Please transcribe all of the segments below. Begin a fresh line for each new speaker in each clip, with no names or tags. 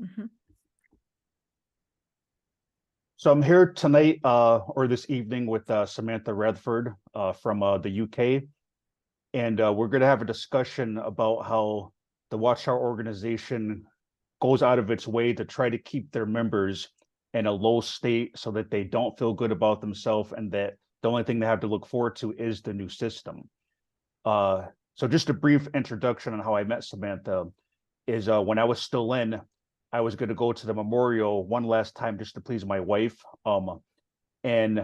Mm-hmm.
So I'm here tonight, or this evening, with Samantha Redford from the UK, and we're going to have a discussion about how the Watchtower organization goes out of its way to try to keep their members in a low state so that they don't feel good about themselves, and that the only thing they have to look forward to is the new system. So just a brief introduction on how I met Samantha is when I was still in, I was going to go to the memorial one last time just to please my wife. And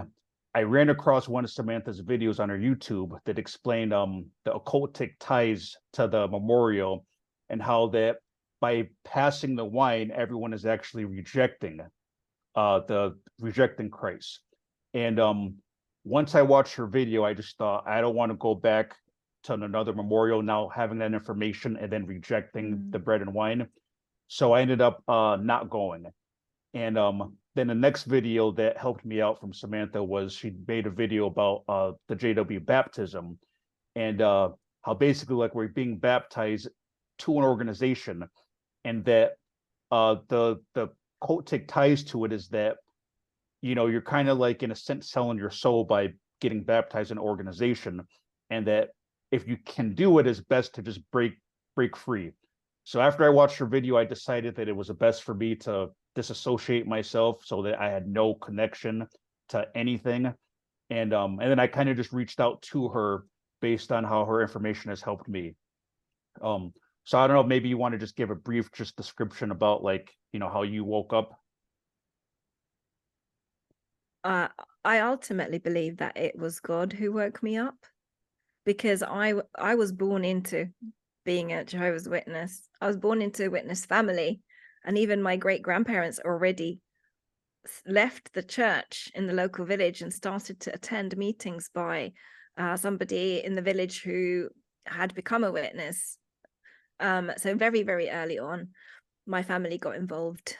I ran across one of Samantha's videos on her YouTube that explained the occultic ties to the memorial, and how that by passing the wine, everyone is actually rejecting Christ. And once I watched her video, I just thought, I don't want to go back to another memorial now, having that information and then rejecting the bread and wine. So I ended up not going. And then the next video that helped me out from Samantha was she made a video about the JW baptism, and how basically, like, we're being baptized to an organization, and that the cultic ties to it is that, you know, you're kind of like, in a sense, selling your soul by getting baptized in an organization, and that if you can do it, it's best to just break free. So after I watched her video, I decided that it was best for me to disassociate myself so that I had no connection to anything. And then I kind of just reached out to her based on how her information has helped me. So I don't know, maybe you want to just give a brief just description about, like, you know, how you woke up.
I ultimately believe that it was God who woke me up, because I was born into being a Jehovah's Witness. I was born into a witness family, and even my great-grandparents already left the church in the local village and started to attend meetings by somebody in the village who had become a witness. So very, very early on, my family got involved.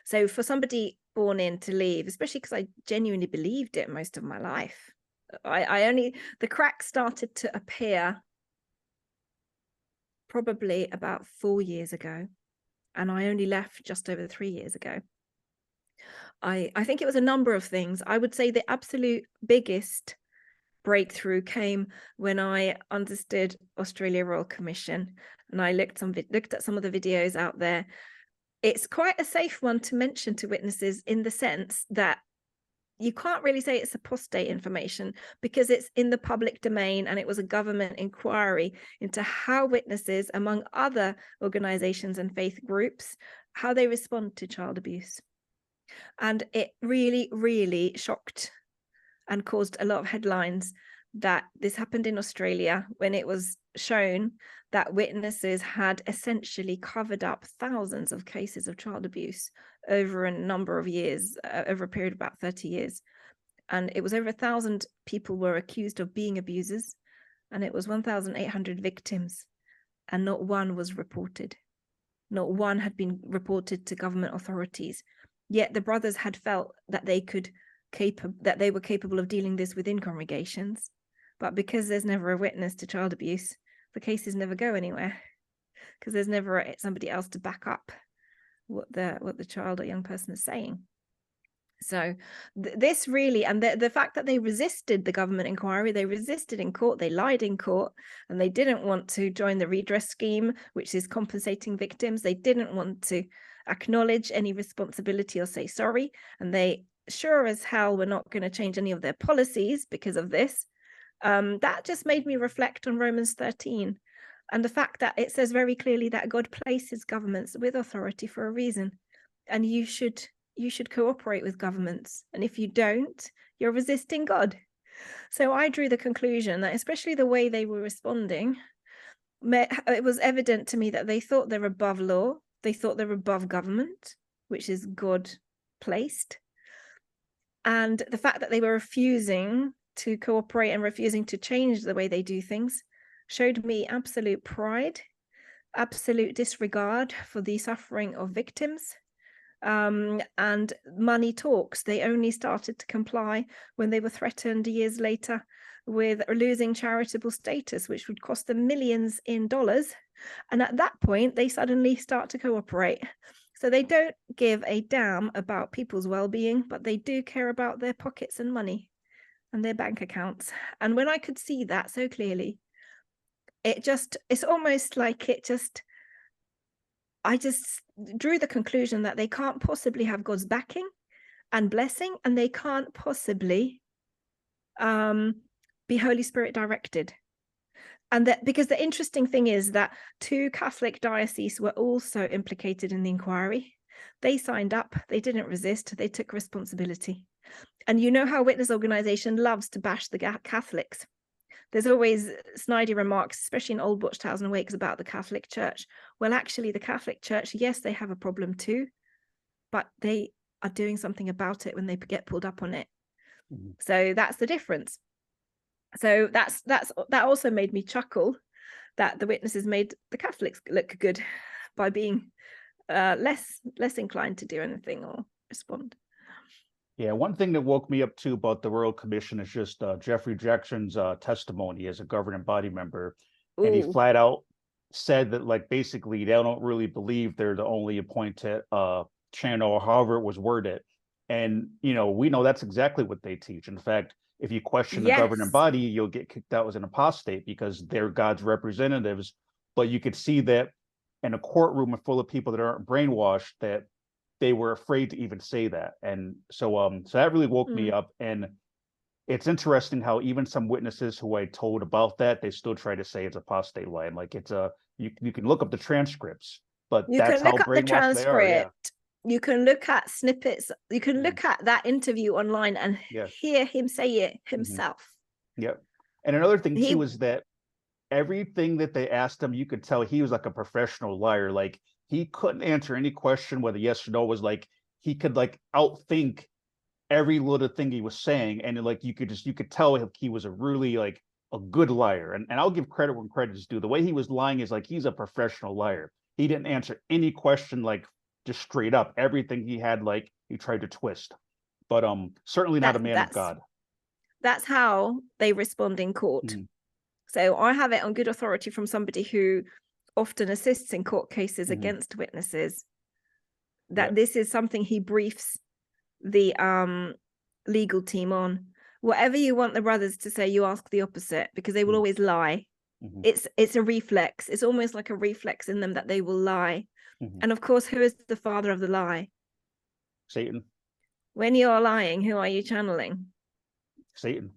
So for somebody born in to leave, especially because I genuinely believed it most of my life, the cracks started to appear probably about 4 years ago, and I only left just over 3 years ago. I think it was a number of things. I would say the absolute biggest breakthrough came when I understood Australia Royal Commission, and I looked at some of the videos out there. It's quite a safe one to mention to witnesses, in the sense that you can't really say it's apostate information, because it's in the public domain, and it was a government inquiry into how witnesses, among other organizations and faith groups, how they respond to child abuse. And it really, really shocked and caused a lot of headlines that this happened in Australia, when it was shown that witnesses had essentially covered up thousands of cases of child abuse over a number of years, over a period of about 30 years. And it was over 1,000 people were accused of being abusers, and it was 1,800 victims, and not one was reported. Not one had been reported to government authorities. Yet the brothers had felt that they were capable of dealing this within congregations. But because there's never a witness to child abuse, the cases never go anywhere, because there's never somebody else to back up what the child or young person is saying. So this really, and the fact that they resisted the government inquiry, they resisted in court, they lied in court, and they didn't want to join the redress scheme, which is compensating victims. They didn't want to acknowledge any responsibility or say sorry, and they sure as hell were not going to change any of their policies because of this. That just made me reflect on Romans 13, and the fact that it says very clearly that God places governments with authority for a reason, and you should cooperate with governments, and if you don't, you're resisting God. So I drew the conclusion that, especially the way they were responding, it was evident to me that they thought they're above law, they thought they're above government, which is God placed. And the fact that they were refusing to cooperate and refusing to change the way they do things showed me absolute pride, absolute disregard for the suffering of victims. And money talks. They only started to comply when they were threatened years later with losing charitable status, which would cost them millions in dollars, And at that point, they suddenly start to cooperate. So they don't give a damn about people's well-being, but they do care about their pockets and money and their bank accounts. And when I could see that so clearly, it's almost like I just drew the conclusion that they can't possibly have God's backing and blessing, and they can't possibly be Holy Spirit directed. And that, because the interesting thing is that 2 Catholic dioceses were also implicated in the inquiry. They signed up, they didn't resist, they took responsibility. And you know how Witness Organization loves to bash the Catholics. There's always snidey remarks, especially in old Watchtowers and Awakes, about the Catholic Church. Well, actually, the Catholic Church, yes, they have a problem too, but they are doing something about it when they get pulled up on it. Mm-hmm. So that's the difference. So that also made me chuckle that the witnesses made the Catholics look good by being less inclined to do anything or respond.
Yeah, one thing that woke me up too about the Royal Commission is just Jeffrey Jackson's testimony as a governing body member. Ooh. And he flat out said that, like, basically they don't really believe they're the only appointed channel, or however it was worded. And, you know, we know that's exactly what they teach. In fact, if you question the governing body, you'll get kicked out as an apostate because they're God's representatives. But you could see that in a courtroom full of people that aren't brainwashed, that they were afraid to even say that. And so that really woke me up. And it's interesting how even some witnesses who I told about that, they still try to say it's apostate line. Like, it's you can look up the transcripts, but that's how brainwashed they are. Yeah.
You can look at snippets. You can look at that interview online and hear him say it himself.
Yep. And another thing too is that everything that they asked him, you could tell he was like a professional liar. Like, he couldn't answer any question whether yes or no. Was like, he could like outthink every little thing he was saying, and like you could tell he was a really like a good liar. And I'll give credit when credit is due. The way he was lying is like, he's a professional liar. He didn't answer any question like just straight up. Everything he had, like, he tried to twist. But certainly not a man of God.
That's how they respond in court. So I have it on good authority from somebody who often assists in court cases against witnesses, that this is something he briefs the legal team on. Whatever you want the brothers to say, you ask the opposite, because they will always lie. It's a reflex. It's almost like a reflex in them that they will lie. And of course, who is the father of the lie?
Satan.
When you're lying, who are you channeling?
Satan.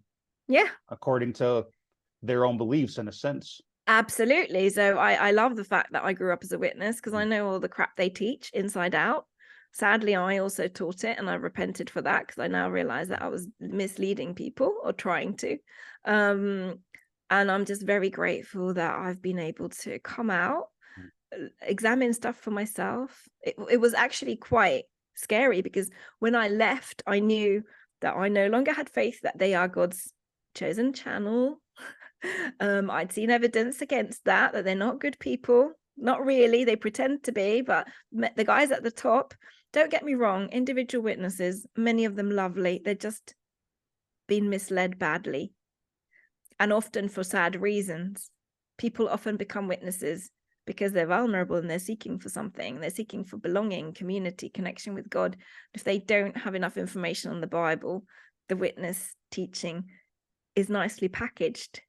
Yeah.
According to their own beliefs, in a sense.
Absolutely. So I love the fact that I grew up as a witness, because I know all the crap they teach inside out. Sadly, I also taught it, and I repented for that, because I now realize that I was misleading people, or trying to. And I'm just very grateful that I've been able to come out, examine stuff for myself. It was actually quite scary, because when I left, I knew that I no longer had faith that they are God's chosen channel. I'd seen evidence against that they're not good people. Not really, they pretend to be, but the guys at the top, don't get me wrong, individual witnesses, many of them lovely, they're just been misled badly, and often for sad reasons. People often become witnesses because they're vulnerable and they're seeking for something. They're seeking for belonging, community, connection with God. If they don't have enough information on the Bible, the witness teaching is nicely packaged.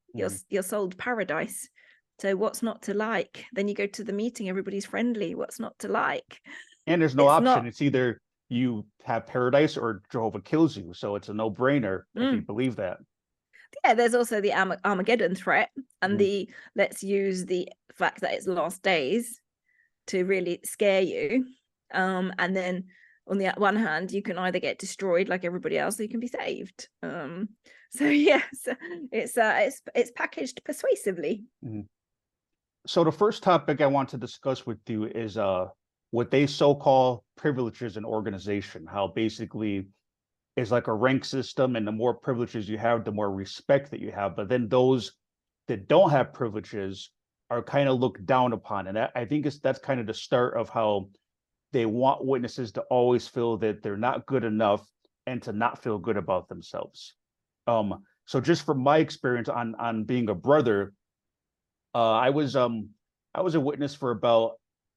You're sold paradise. So what's not to like? Then you go to the meeting, everybody's friendly. What's not to like?
And there's no option. It's either you have paradise or Jehovah kills you. So it's a no-brainer if you believe that.
Yeah, there's also the Armageddon threat, and let's use the fact that it's last days to really scare you. And then on the one hand, you can either get destroyed like everybody else, or you can be saved. So yes, it's packaged persuasively.
So the first topic I want to discuss with you is what they so-call privileges in organization, how basically is like a rank system, and the more privileges you have, the more respect that you have. But then those that don't have privileges are kind of looked down upon. And I think that's kind of the start of how they want witnesses to always feel that they're not good enough, and to not feel good about themselves. So just from my experience on being a brother, I was I was a witness for about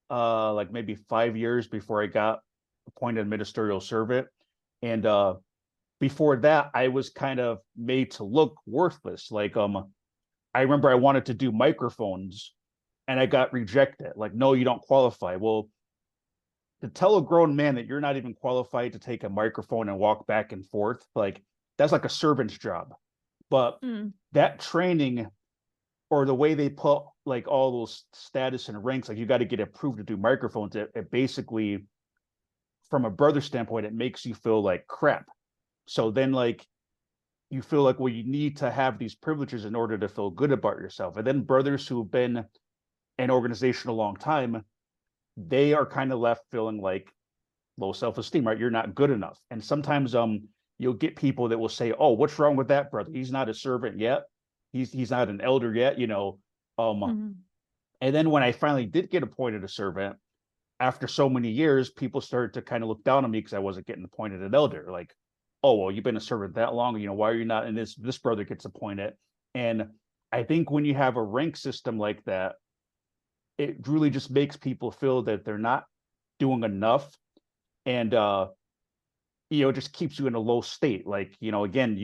like maybe 5 years before I got appointed ministerial servant. And before that, I was kind of made to look worthless. Like I remember I wanted to do microphones and I got rejected. Like, no, you don't qualify. Well, to tell a grown man that you're not even qualified to take a microphone and walk back and forth, like that's like a servant's job. But that training, or the way they put like all those status and ranks, like you got to get approved to do microphones, it basically, from a brother standpoint, it makes you feel like crap. So then like you feel like, well, you need to have these privileges in order to feel good about yourself. And then brothers who've been in organization a long time, they are kind of left feeling like low self-esteem, right? You're not good enough. And sometimes you'll get people that will say, oh, what's wrong with that brother? He's not a servant yet. He's not an elder yet, you know. And then when I finally did get appointed a servant, after so many years, people started to kind of look down on me because I wasn't getting appointed an elder. Like, oh, well, you've been a servant that long, you know, why are you not? And this brother gets appointed. And I think when you have a rank system like that, it really just makes people feel that they're not doing enough. And you know, it just keeps you in a low state. Like, you know, again,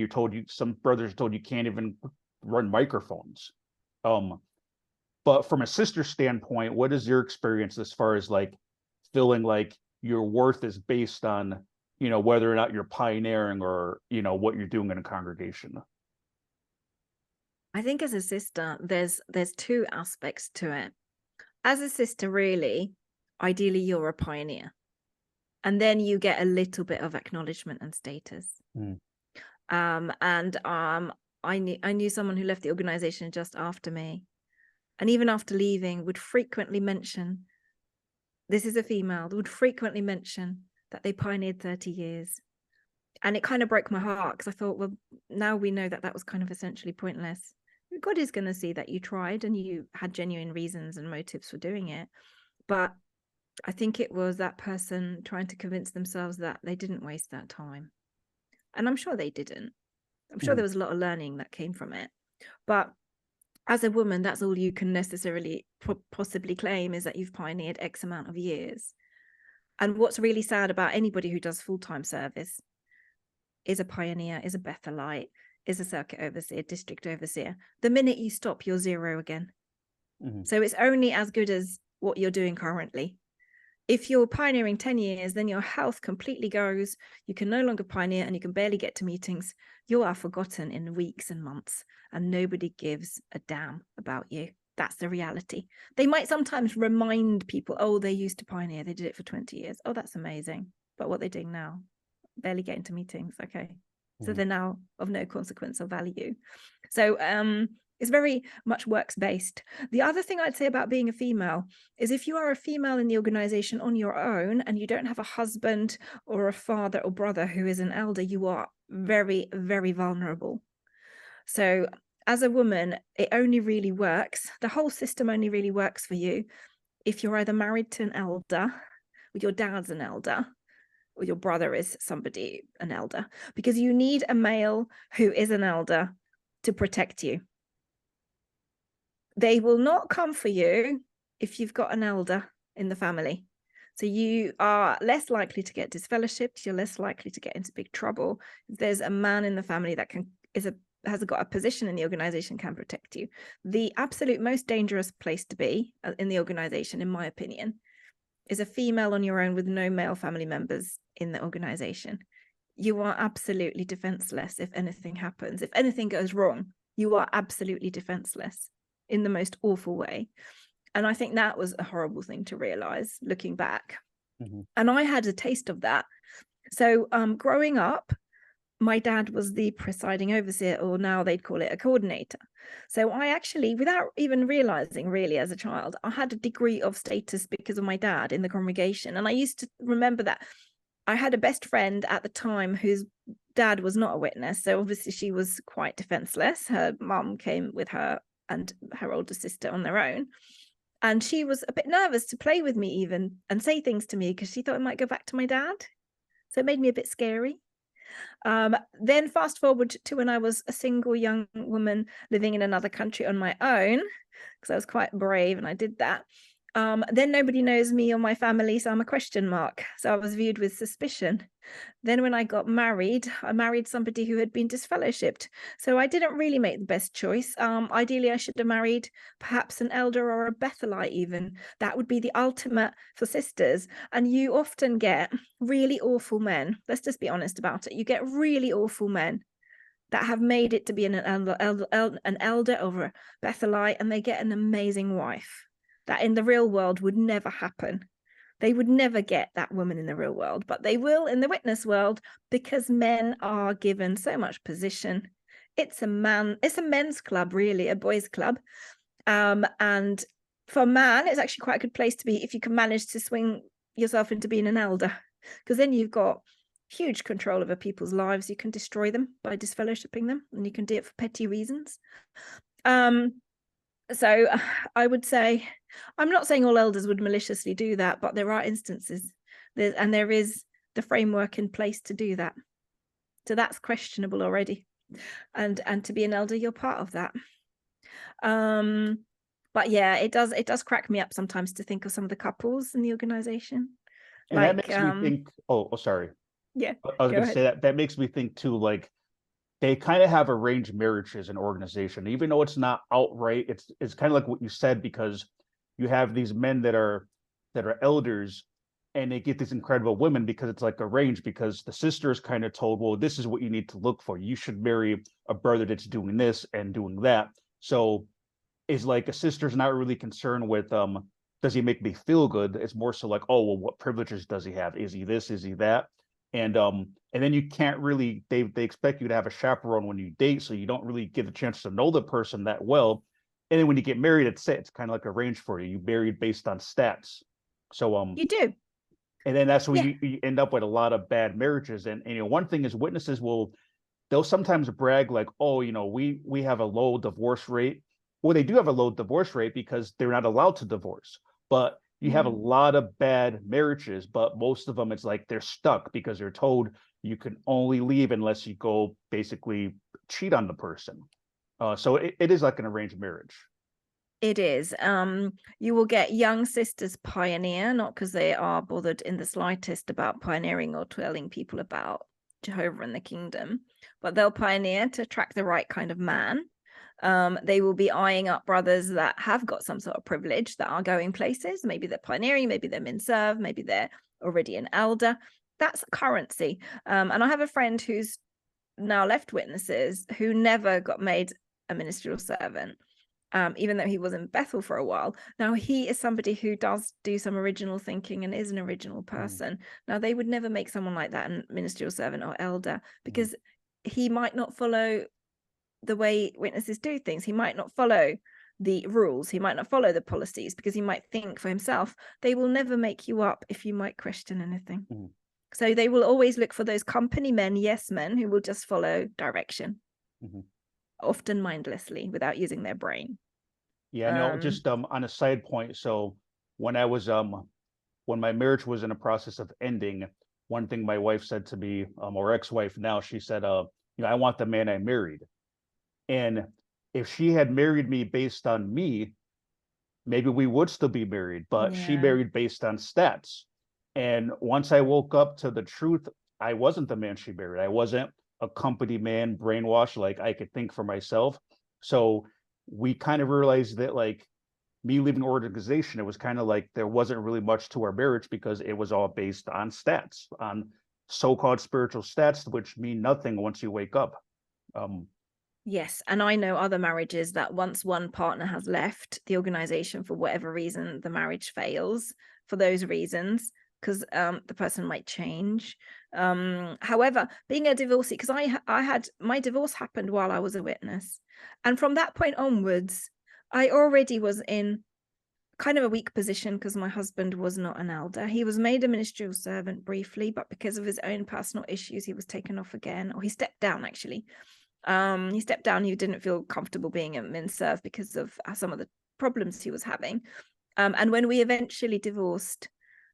some brothers told you can't even run microphones. But from a sister standpoint, what is your experience as far as like feeling like your worth is based on, you know, whether or not you're pioneering or, you know, what you're doing in a congregation?
I think as a sister, there's two aspects to it. As a sister, really, ideally, you're a pioneer. And then you get a little bit of acknowledgement and status. I knew someone who left the organization just after me. And even after leaving, would frequently mention, this is a female, would frequently mention that they pioneered 30 years. And it kind of broke my heart because I thought, well, now we know that that was kind of essentially pointless. God is going to see that you tried and you had genuine reasons and motives for doing it. But I think it was that person trying to convince themselves that they didn't waste that time. And I'm sure they didn't. I'm sure there was a lot of learning that came from it. But as a woman, that's all you can necessarily possibly claim, is that you've pioneered X amount of years. And what's really sad about anybody who does full-time service is a pioneer, is a Bethelite, is a circuit overseer, district overseer. The minute you stop, you're zero again. So it's only as good as what you're doing currently. If you're pioneering 10 years, then your health completely goes. You can no longer pioneer and you can barely get to meetings. You are forgotten in weeks and months, and nobody gives a damn about you. That's the reality. They might sometimes remind people, oh, they used to pioneer. They did it for 20 years. Oh, that's amazing. But what they're doing now, barely getting to meetings. Okay. So they're now of no consequence or value. So it's very much works based. The other thing I'd say about being a female is if you are a female in the organization on your own and you don't have a husband or a father or brother who is an elder, you are very, very vulnerable. So as a woman, it only really works. The whole system only really works for you if you're either married to an elder, or your dad's an elder, or your brother is an elder, because you need a male who is an elder to protect you. They will not come for you if you've got an elder in the family. So you are less likely to get disfellowshipped. You're less likely to get into big trouble. If there's a man in the family that has got a position in the organization, can protect you. The absolute most dangerous place to be in the organization, in my opinion, is a female on your own with no male family members in the organization. You are absolutely defenseless if anything happens. If anything goes wrong, you are absolutely defenseless in the most awful way. And I think that was a horrible thing to realize looking back. And I had a taste of that. So growing up, my dad was the presiding overseer, or now they'd call it a coordinator. So I actually, without even realizing really as a child, I had a degree of status because of my dad in the congregation. And I used to remember that I had a best friend at the time whose dad was not a witness. So obviously she was quite defenseless. Her mum came with her and her older sister on their own. And she was a bit nervous to play with me even and say things to me because she thought it might go back to my dad. So it made me a bit scary. Then fast forward to when I was a single young woman living in another country on my own. because I was quite brave and I did that. Then nobody knows me or my family, so I'm a question mark. So I was viewed with suspicion. Then when I got married, I married somebody who had been disfellowshipped. So I didn't really make the best choice. Ideally, I should have married perhaps an elder or a Bethelite even. That would be the ultimate for sisters. And you often get really awful men. Let's just be honest about it. You get really awful men that have made it to be an elder or a Bethelite, and they get an amazing wife. That in the real world would never happen. They would never get that woman in the real world, but they will in the witness world, because men are given so much position. It's a men's club, really, a boys' club. And for a man, it's actually quite a good place to be if you can manage to swing yourself into being an elder, because then you've got huge control over people's lives. You can destroy them by disfellowshipping them, and you can do it for petty reasons. So I would say, I'm not saying all elders would maliciously do that, but there are instances, and there is the framework in place to do that. So that's questionable already. And to be an elder, you're part of that. But yeah, it does crack me up sometimes to think of some of the couples in the organization.
And that makes me think, sorry.
Yeah,
I was going to say that makes me think too, like, they kind of have arranged marriage as an organization, even though it's not outright. It's kind of like what you said, because you have these men that are elders, and they get these incredible women because it's like arranged, because the sister is kind of told, well, this is what you need to look for. You should marry a brother that's doing this and doing that. So it's like a sister's not really concerned with does he make me feel good? It's more so like, oh, well, what privileges does he have? Is he this? Is he that? And then you can't really, they expect you to have a chaperone when you date, so you don't really get a chance to know the person that well. And then when you get married, it's kind of like arranged for you. You married based on stats. So
you do.
And then that's where you end up with a lot of bad marriages. And one thing is, witnesses they'll sometimes brag like, oh, we have a low divorce rate. Well, they do have a low divorce rate because they're not allowed to divorce. But you have a lot of bad marriages, but most of them, it's like they're stuck because they're told you can only leave unless you go basically cheat on the person. So it is like an arranged marriage.
It is. You will get young sisters pioneer, not because they are bothered in the slightest about pioneering or telling people about Jehovah and the kingdom, but they'll pioneer to attract the right kind of man. They will be eyeing up brothers that have got some sort of privilege, that are going places. Maybe they're pioneering, maybe they're min serve, maybe they're already an elder. That's currency. And I have a friend who's now left witnesses, who never got made a ministerial servant, even though he was in Bethel for a while. Now he is somebody who does do some original thinking and is an original person. Now they would never make someone like that a ministerial servant or elder, because he might not follow the way witnesses do things. He might not follow the rules. He might not follow the policies, because he might think for himself. They will never make you up if you might question anything. So they will always look for those company men, yes men, who will just follow direction, often mindlessly, without using their brain.
Yeah, no, just on a side point. So when I was when my marriage was in a process of ending, one thing my wife said to me, or ex-wife now, she said, I want the man I married. And if she had married me based on me, maybe we would still be married, but she married based on stats. And once I woke up to the truth, I wasn't the man she married. I wasn't a company man, brainwashed, like I could think for myself. So we kind of realized that, like, me leaving the organization, it was kind of like there wasn't really much to our marriage, because it was all based on stats, on so-called spiritual stats, which mean nothing once you wake up.
Yes, and I know other marriages that once one partner has left the organization for whatever reason, the marriage fails for those reasons, because the person might change. However, being a divorcee, because I had my divorce happened while I was a witness, and from that point onwards, I already was in kind of a weak position, because my husband was not an elder. He was made a ministerial servant briefly, but because of his own personal issues, he was taken off again, or he stepped down actually. He stepped down. He didn't feel comfortable being a min serve because of some of the problems he was having. And when we eventually divorced,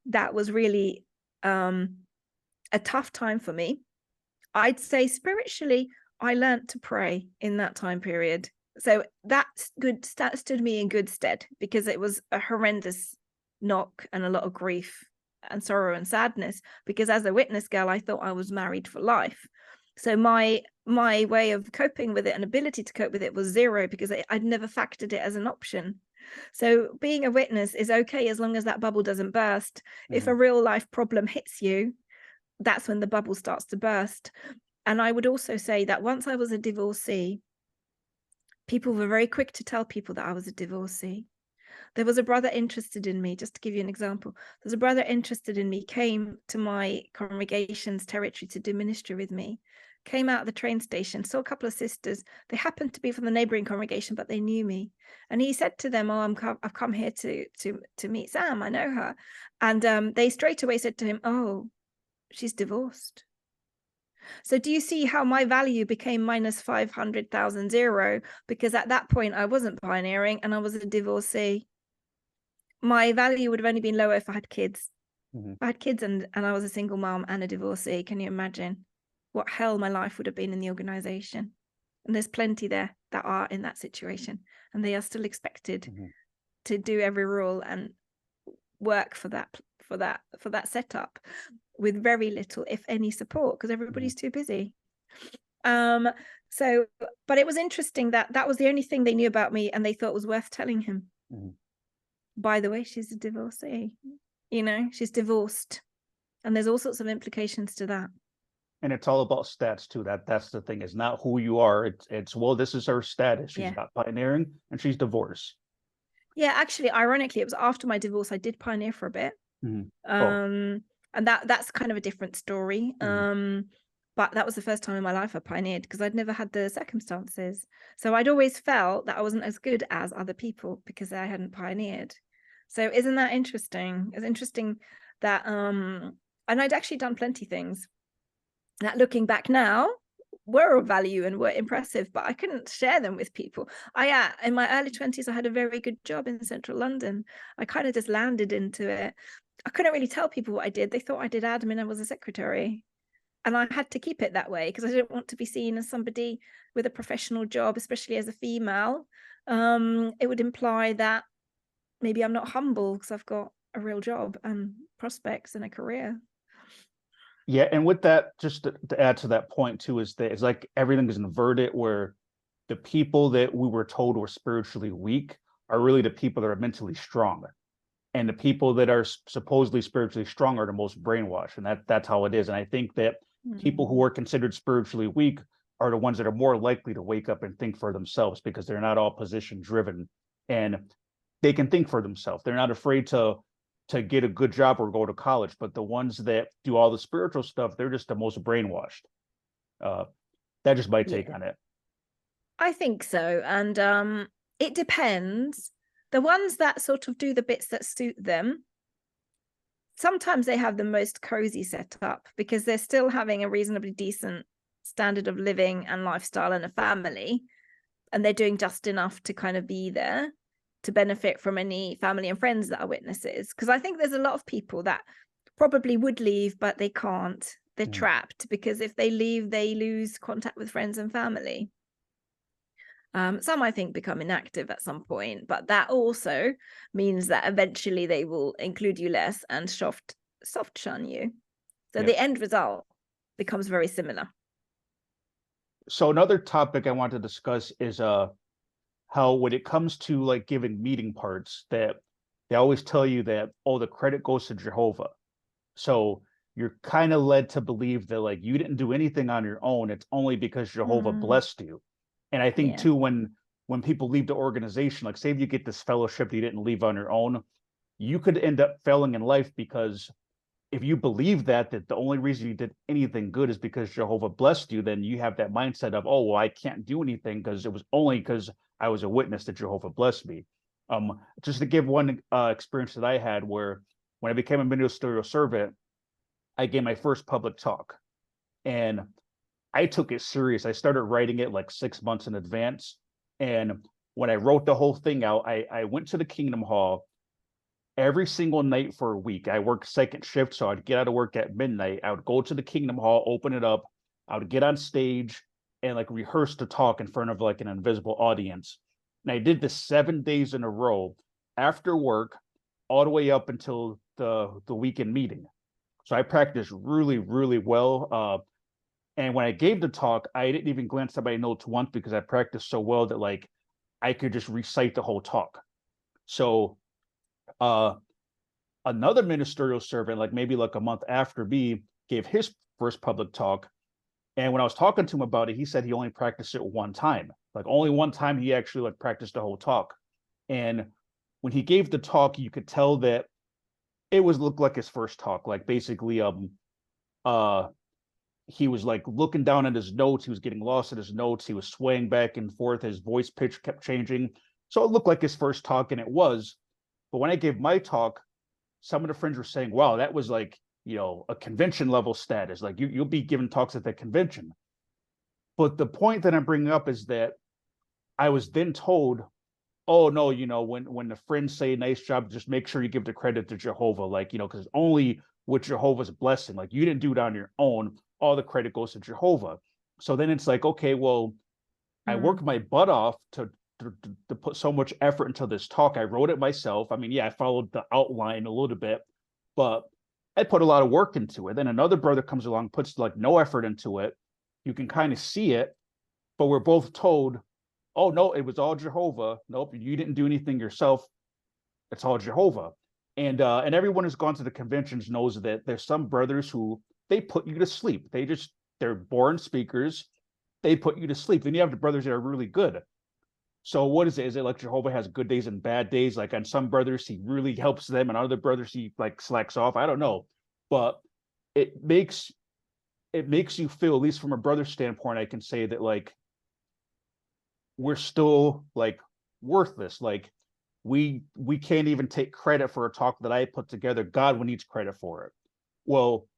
that was really a tough time for me. I'd say spiritually, I learned to pray in that time period. So that's good. That stood me in good stead, because it was a horrendous knock and a lot of grief and sorrow and sadness, because as a witness girl, I thought I was married for life. So my way of coping with it and ability to cope with it was zero, because I'd never factored it as an option. So being a witness is okay as long as that bubble doesn't burst. If a real life problem hits you, that's when the bubble starts to burst. And I would also say that once I was a divorcee, people were very quick to tell people that I was a divorcee. There was a brother interested in me, just to give you an example. There's a brother interested in me, came to my congregation's territory to do ministry with me, came out of the train station, saw a couple of sisters. They happened to be from the neighboring congregation, but they knew me. And he said to them, oh, I've come here to meet Sam. I know her. And they straight away said to him, oh, she's divorced. So do you see how my value became minus 500,000 zero? Because at that point I wasn't pioneering and I was a divorcee. My value would have only been lower if I had kids. If I had kids and I was a single mom and a divorcee. Can you imagine what hell my life would have been in the organization? And there's plenty there that are in that situation, and they are still expected to do every rule and work for that setup with very little, if any, support, because everybody's too busy. So, but it was interesting that was the only thing they knew about me, and they thought was worth telling him. By the way, she's a divorcee. She's divorced, and there's all sorts of implications to that.
And it's all about stats too. That's the thing. It's not who you are. It's well, this is her status. She's not pioneering, and she's divorced.
Yeah, actually, ironically, it was after my divorce I did pioneer for a bit. And that's kind of a different story. But that was the first time in my life I pioneered, because I'd never had the circumstances. So I'd always felt that I wasn't as good as other people because I hadn't pioneered. So isn't that interesting? It's interesting that and I'd actually done plenty of things that, looking back now, were of value and were impressive, but I couldn't share them with people. In my early 20s, I had a very good job in central London. I kind of just landed into it. I couldn't really tell people what I did. They thought I did admin. I was a secretary. And I had to keep it that way because I didn't want to be seen as somebody with a professional job, especially as a female. It would imply that maybe I'm not humble because I've got a real job and prospects and a career.
Yeah, and with that, just to add to that point too, is that it's like everything is inverted, where the people that we were told were spiritually weak are really the people that are mentally strong. And the people that are supposedly spiritually strong are the most brainwashed. And that's how it is. And I think that people who are considered spiritually weak are the ones that are more likely to wake up and think for themselves, because they're not all position driven and they can think for themselves. They're not afraid to get a good job or go to college. But the ones that do all the spiritual stuff, they're just the most brainwashed. That's just my take on it.
I think so. And it depends. The ones that sort of do the bits that suit them, sometimes they have the most cozy setup because they're still having a reasonably decent standard of living and lifestyle and a family, and they're doing just enough to kind of be there to benefit from any family and friends that are witnesses. Because I think there's a lot of people that probably would leave, but they can't. They're trapped because if they leave, they lose contact with friends and family. Some, I think, become inactive at some point, but that also means that eventually they will include you less and soft shun you. So the end result becomes very similar.
So another topic I want to discuss is how when it comes to like giving meeting parts, that they always tell you that, oh, the credit goes to Jehovah. So you're kind of led to believe that like you didn't do anything on your own. It's only because Jehovah blessed you. And I think too, when people leave the organization, like say if you get this fellowship that you didn't leave on your own, you could end up failing in life, because if you believe that the only reason you did anything good is because Jehovah blessed you, then you have that mindset of, oh, well, I can't do anything because it was only because I was a witness that Jehovah blessed me. Just to give one experience that I had, where when I became a ministerial servant, I gave my first public talk, and I took it serious. I started writing it like 6 months in advance. And when I wrote the whole thing out, I went to the Kingdom Hall every single night for a week. I worked second shift, so I'd get out of work at midnight. I would go to the Kingdom Hall, open it up. I would get on stage, and like rehearsed the talk in front of like an invisible audience. And I did this 7 days in a row after work, all the way up until the weekend meeting. So I practiced really, really well. And when I gave the talk, I didn't even glance at my notes once because I practiced so well that like I could just recite the whole talk. So uh, another ministerial servant, like maybe like a month after me, gave his first public talk. And when I was talking to him about it, he said he only practiced it one time. Like only one time he actually like practiced the whole talk. And when he gave the talk, you could tell that it was looked like his first talk. Like basically, uh he was like looking down at his notes, he was getting lost in his notes, he was swaying back and forth, his voice pitch kept changing. So it looked like his first talk, and it was. But when I gave my talk, some of the friends were saying, wow, that was like, a convention level status. Like you'll be giving talks at the convention. But the point that I'm bringing up is that I was then told, oh no, when the friends say nice job, just make sure you give the credit to Jehovah, like, because only with Jehovah's blessing, like you didn't do it on your own, all the credit goes to Jehovah. So then it's like, okay, well, I worked my butt off to put so much effort into this talk. I wrote it myself. I mean, yeah, I followed the outline a little bit, but I put a lot of work into it. Then another brother comes along, puts like no effort into it. You can kind of see it, but we're both told, oh no, it was all Jehovah. Nope, you didn't do anything yourself. It's all Jehovah. And everyone who's gone to the conventions knows that there's some brothers who they put you to sleep. They're born speakers. They put you to sleep. Then you have the brothers that are really good. So what is it? Is it like Jehovah has good days and bad days? Like on some brothers, he really helps them, and other brothers he like slacks off. I don't know, but it makes it makes you feel, at least from a brother standpoint, I can say that like we're still like worthless. Like we can't even take credit for a talk that I put together. God needs credit for it. Well,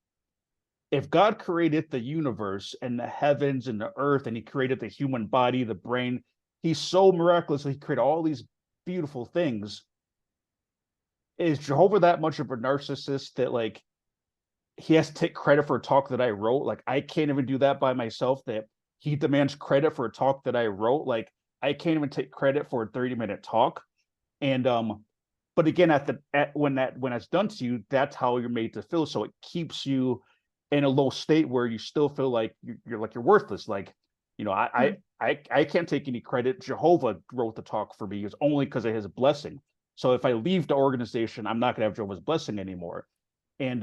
if God created the universe and the heavens and the earth, and he created the human body, the brain, he's so miraculous. He created all these beautiful things. Is Jehovah that much of a narcissist that like he has to take credit for a talk that I wrote? Like I can't even do that by myself, that he demands credit for a talk that I wrote. Like I can't even take credit for a 30-minute talk. And but again, when it's done to you, that's how you're made to feel. So it keeps you in a low state where you still feel like you're worthless. Like, I can't take any credit. Jehovah wrote the talk for me. It's only because of his blessing. So if I leave the organization, I'm not gonna have Jehovah's blessing anymore. And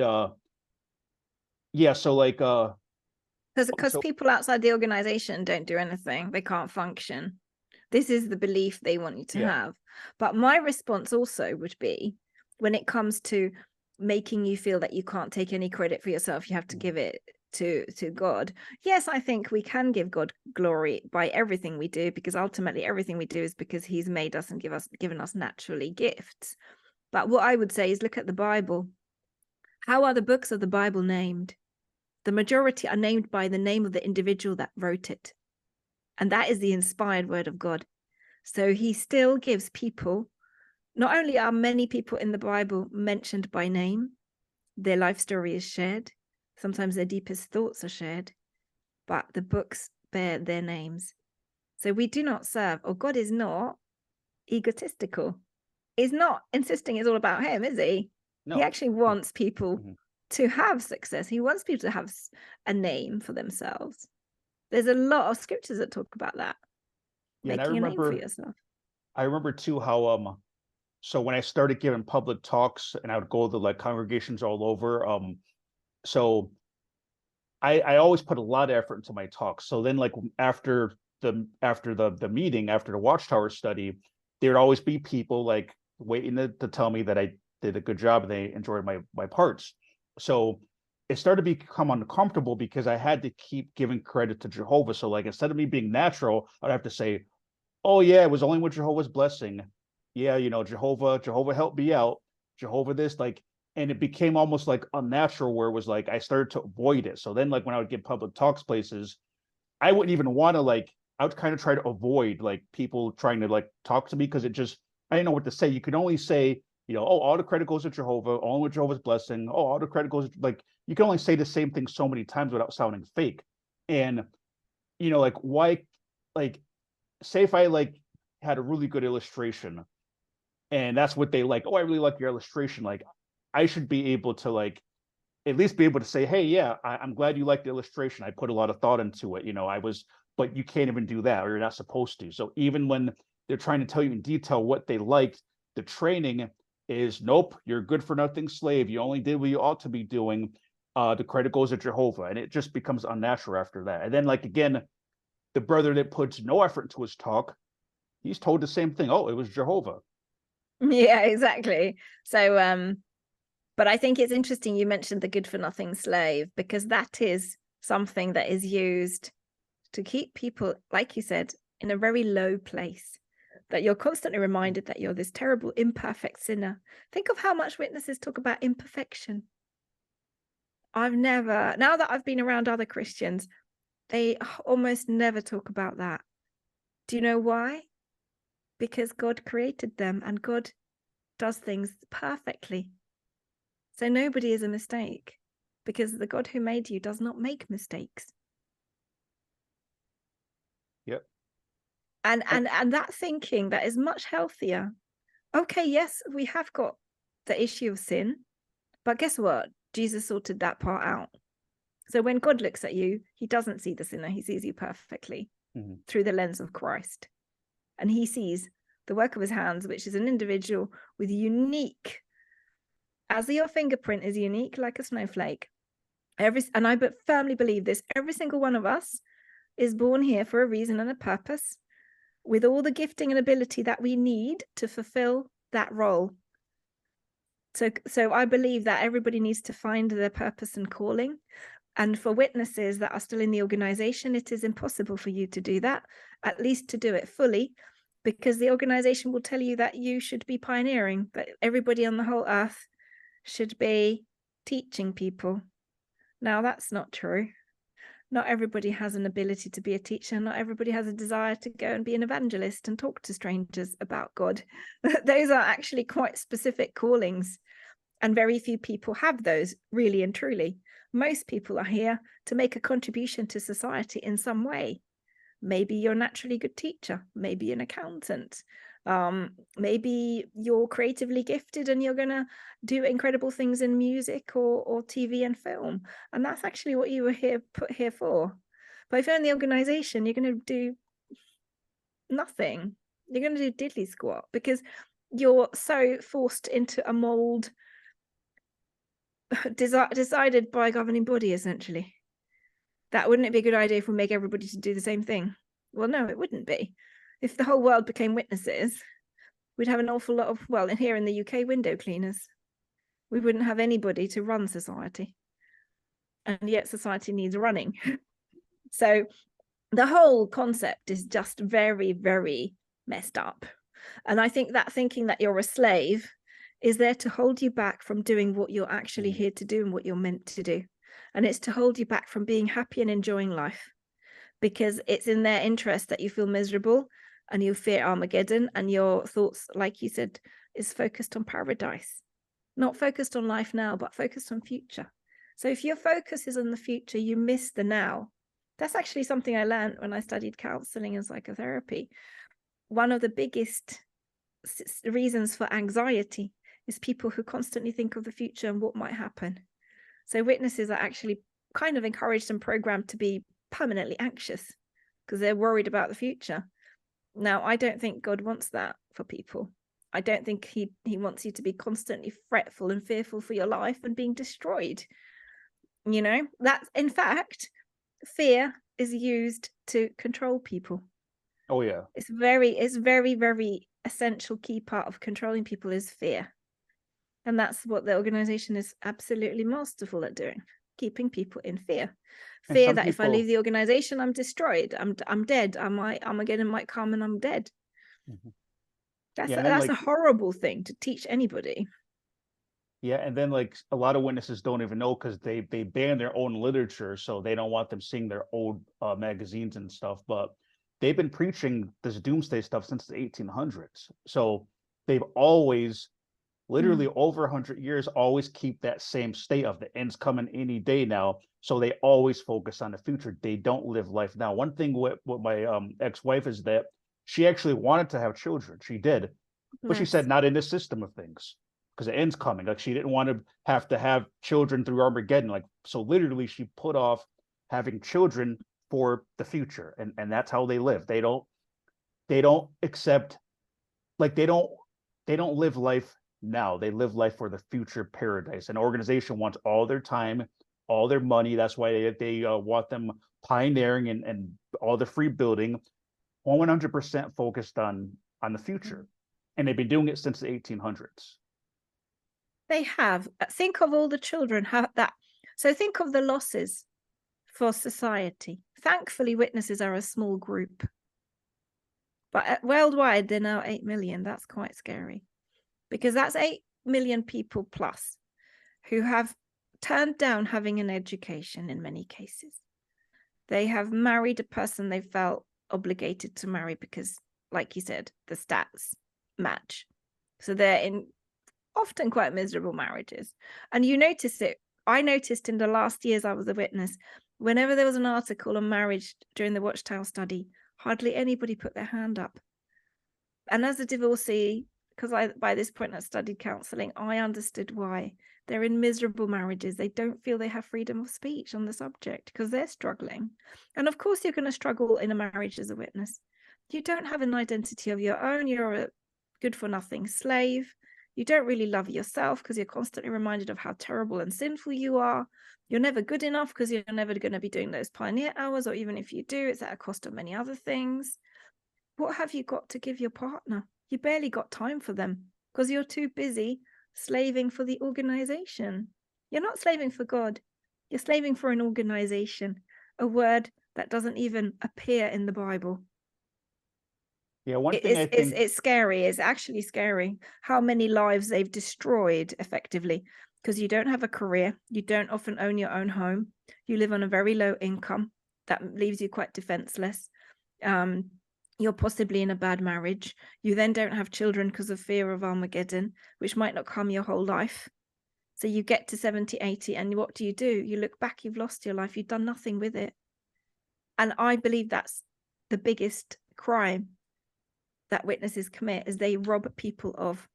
yeah, so like
because
so
people outside the organization don't do anything, they can't function. This is the belief they want you to
yeah.
have. But my response also would be, when it comes to making you feel that you can't take any credit for yourself, you have to give it to God. Yes, I think we can give God glory by everything we do, because ultimately everything we do is because he's made us and given us naturally gifts. But what I would say is, look at the Bible. How are the books of the Bible named? The majority are named by the name of the individual that wrote it. And that is the inspired word of God. So he still gives people, not only are many people in the Bible mentioned by name, their life story is shared, sometimes their deepest thoughts are shared, but the books bear their names. So we do not serve, or God is not egotistical. He's not insisting it's all about him, is he? He
No.
actually wants people
Mhm.
to have success. He wants people to have a name for themselves. There's a lot of scriptures that talk about that,
Yeah, and
making a name for yourself.
I remember too how so when I started giving public talks and I would go to like congregations all over, so I always put a lot of effort into my talks. So then like after the meeting, after the Watchtower study, there'd always be people like waiting to tell me that I did a good job and they enjoyed my parts. So it started to become uncomfortable because I had to keep giving credit to Jehovah. So like instead of me being natural, I'd have to say, oh yeah, it was only with Jehovah's blessing. Yeah, Jehovah helped me out. Jehovah this, like, and it became almost like unnatural where it was like I started to avoid it. So then like when I would give public talks places, I wouldn't even want to like I would kind of try to avoid like people trying to like talk to me because it just I didn't know what to say. You could only say, oh, all the credit goes to Jehovah, all with Jehovah's blessing. Oh, all the credit goes like you can only say the same thing so many times without sounding fake. And like why, like, say if I like had a really good illustration and that's what they like. Oh, I really like your illustration. Like, I should be able to like at least be able to say, hey, yeah, I'm glad you like the illustration. I put a lot of thought into it. But you can't even do that, or you're not supposed to. So even when they're trying to tell you in detail what they liked, the training is nope, you're a good for nothing slave. You only did what you ought to be doing. The credit goes to Jehovah, and it just becomes unnatural after that. And then, like again, the brother that puts no effort into his talk, he's told the same thing. Oh, it was Jehovah.
Yeah, exactly. So but I think it's interesting you mentioned the good for nothing slave, because that is something that is used to keep people, like you said, in a very low place, that you're constantly reminded that you're this terrible imperfect sinner. Think of how much witnesses talk about imperfection. Now that I've been around other Christians, they almost never talk about that. Do you know why? Because God created them and God does things perfectly. So nobody is a mistake, because the God who made you does not make mistakes.
Yep.
And that thinking, that is much healthier. Okay, yes, we have got the issue of sin, but guess what? Jesus sorted that part out. So when God looks at you, he doesn't see the sinner, he sees you perfectly through the lens of Christ. And he sees the work of his hands, which is an individual with unique, as your fingerprint is unique like a snowflake. And I firmly believe this, every single one of us is born here for a reason and a purpose, with all the gifting and ability that we need to fulfill that role. So I believe that everybody needs to find their purpose and calling. And for witnesses that are still in the organization, it is impossible for you to do that, at least to do it fully, because the organization will tell you that you should be pioneering, that everybody on the whole earth should be teaching people. Now, that's not true. Not everybody has an ability to be a teacher. Not everybody has a desire to go and be an evangelist and talk to strangers about God. Those are actually quite specific callings, and very few people have those, really and truly. Most people are here to make a contribution to society in some way. Maybe you're a naturally good teacher, maybe an accountant, maybe you're creatively gifted and you're going to do incredible things in music or TV and film, and that's actually what you were put here for. But if you're in the organization, you're going to do nothing. You're going to do diddly squat, because you're so forced into a mold decided by a governing body, essentially. That wouldn't it be a good idea if we make everybody to do the same thing? Well, no, it wouldn't be. If the whole world became witnesses, we'd have an awful lot of, well, here in the UK, window cleaners. We wouldn't have anybody to run society. And yet society needs running. So the whole concept is just very, very messed up. And I think that thinking that you're a slave is there to hold you back from doing what you're actually here to do and what you're meant to do. And it's to hold you back from being happy and enjoying life, because it's in their interest that you feel miserable and you fear Armageddon, and your thoughts, like you said, is focused on paradise, not focused on life now, but focused on future. So if your focus is on the future, you miss the now. That's actually something I learned when I studied counseling and psychotherapy. One of the biggest reasons for anxiety is people who constantly think of the future and what might happen. So witnesses are actually kind of encouraged and programmed to be permanently anxious because they're worried about the future. Now, I don't think God wants that for people. I don't think he wants you to be constantly fretful and fearful for your life and being destroyed. That's, in fact, fear is used to control people.
Oh yeah.
It's very, very essential key part of controlling people is fear. And that's what the organization is absolutely masterful at doing, keeping people in fear. Fear that if I leave the organization, I'm destroyed. I'm dead. Armageddon might come and I'm dead. That's a horrible thing to teach anybody.
Yeah, and then like a lot of witnesses don't even know because they ban their own literature, so they don't want them seeing their old magazines and stuff. But they've been preaching this doomsday stuff since the 1800s, so they've always literally over 100 years, always keep that same state of the end's coming any day now. So they always focus on the future. They don't live life now. One thing with my ex-wife is that she actually wanted to have children. She did, but she said
Bless.
not in this system of things because the end's coming. Like she didn't want to have children through Armageddon. Like so, literally, she put off having children for the future, and that's how they live. They don't accept like they don't live life now. They live life for the future paradise. An organization wants all their time, all their money. That's why they want them pioneering and all the free building, 100% focused on the future, and they've been doing it since the 1800s.
They have. Think of all the children that. So think of the losses for society. Thankfully, witnesses are a small group. But worldwide, they're now 8 million. That's quite scary. Because that's 8 million people plus who have turned down having an education in many cases. They have married a person they felt obligated to marry because, like you said, the stats match. So they're in often quite miserable marriages. And you notice it. I noticed in the last years I was a witness, whenever there was an article on marriage during the Watchtower study, hardly anybody put their hand up. And as a divorcee, because by this point I studied counselling, I understood why. They're in miserable marriages. They don't feel they have freedom of speech on the subject because they're struggling. And of course, you're going to struggle in a marriage as a witness. You don't have an identity of your own. You're a good-for-nothing slave. You don't really love yourself because you're constantly reminded of how terrible and sinful you are. You're never good enough because you're never going to be doing those pioneer hours, or even if you do, it's at a cost of many other things. What have you got to give your partner? You barely got time for them because you're too busy slaving for the organization. You're not slaving for God. You're slaving for an organization, a word that doesn't even appear in the Bible.
Yeah, one thing I think
It's scary. It's actually scary how many lives they've destroyed effectively because you don't have a career. You don't often own your own home. You live on a very low income. That leaves you quite defenseless. You're possibly in a bad marriage. You then don't have children because of fear of Armageddon, which might not come your whole life. So you get to 70, 80, and what do? You look back, you've lost your life. You've done nothing with it. And I believe that's the biggest crime that witnesses commit, is they rob people of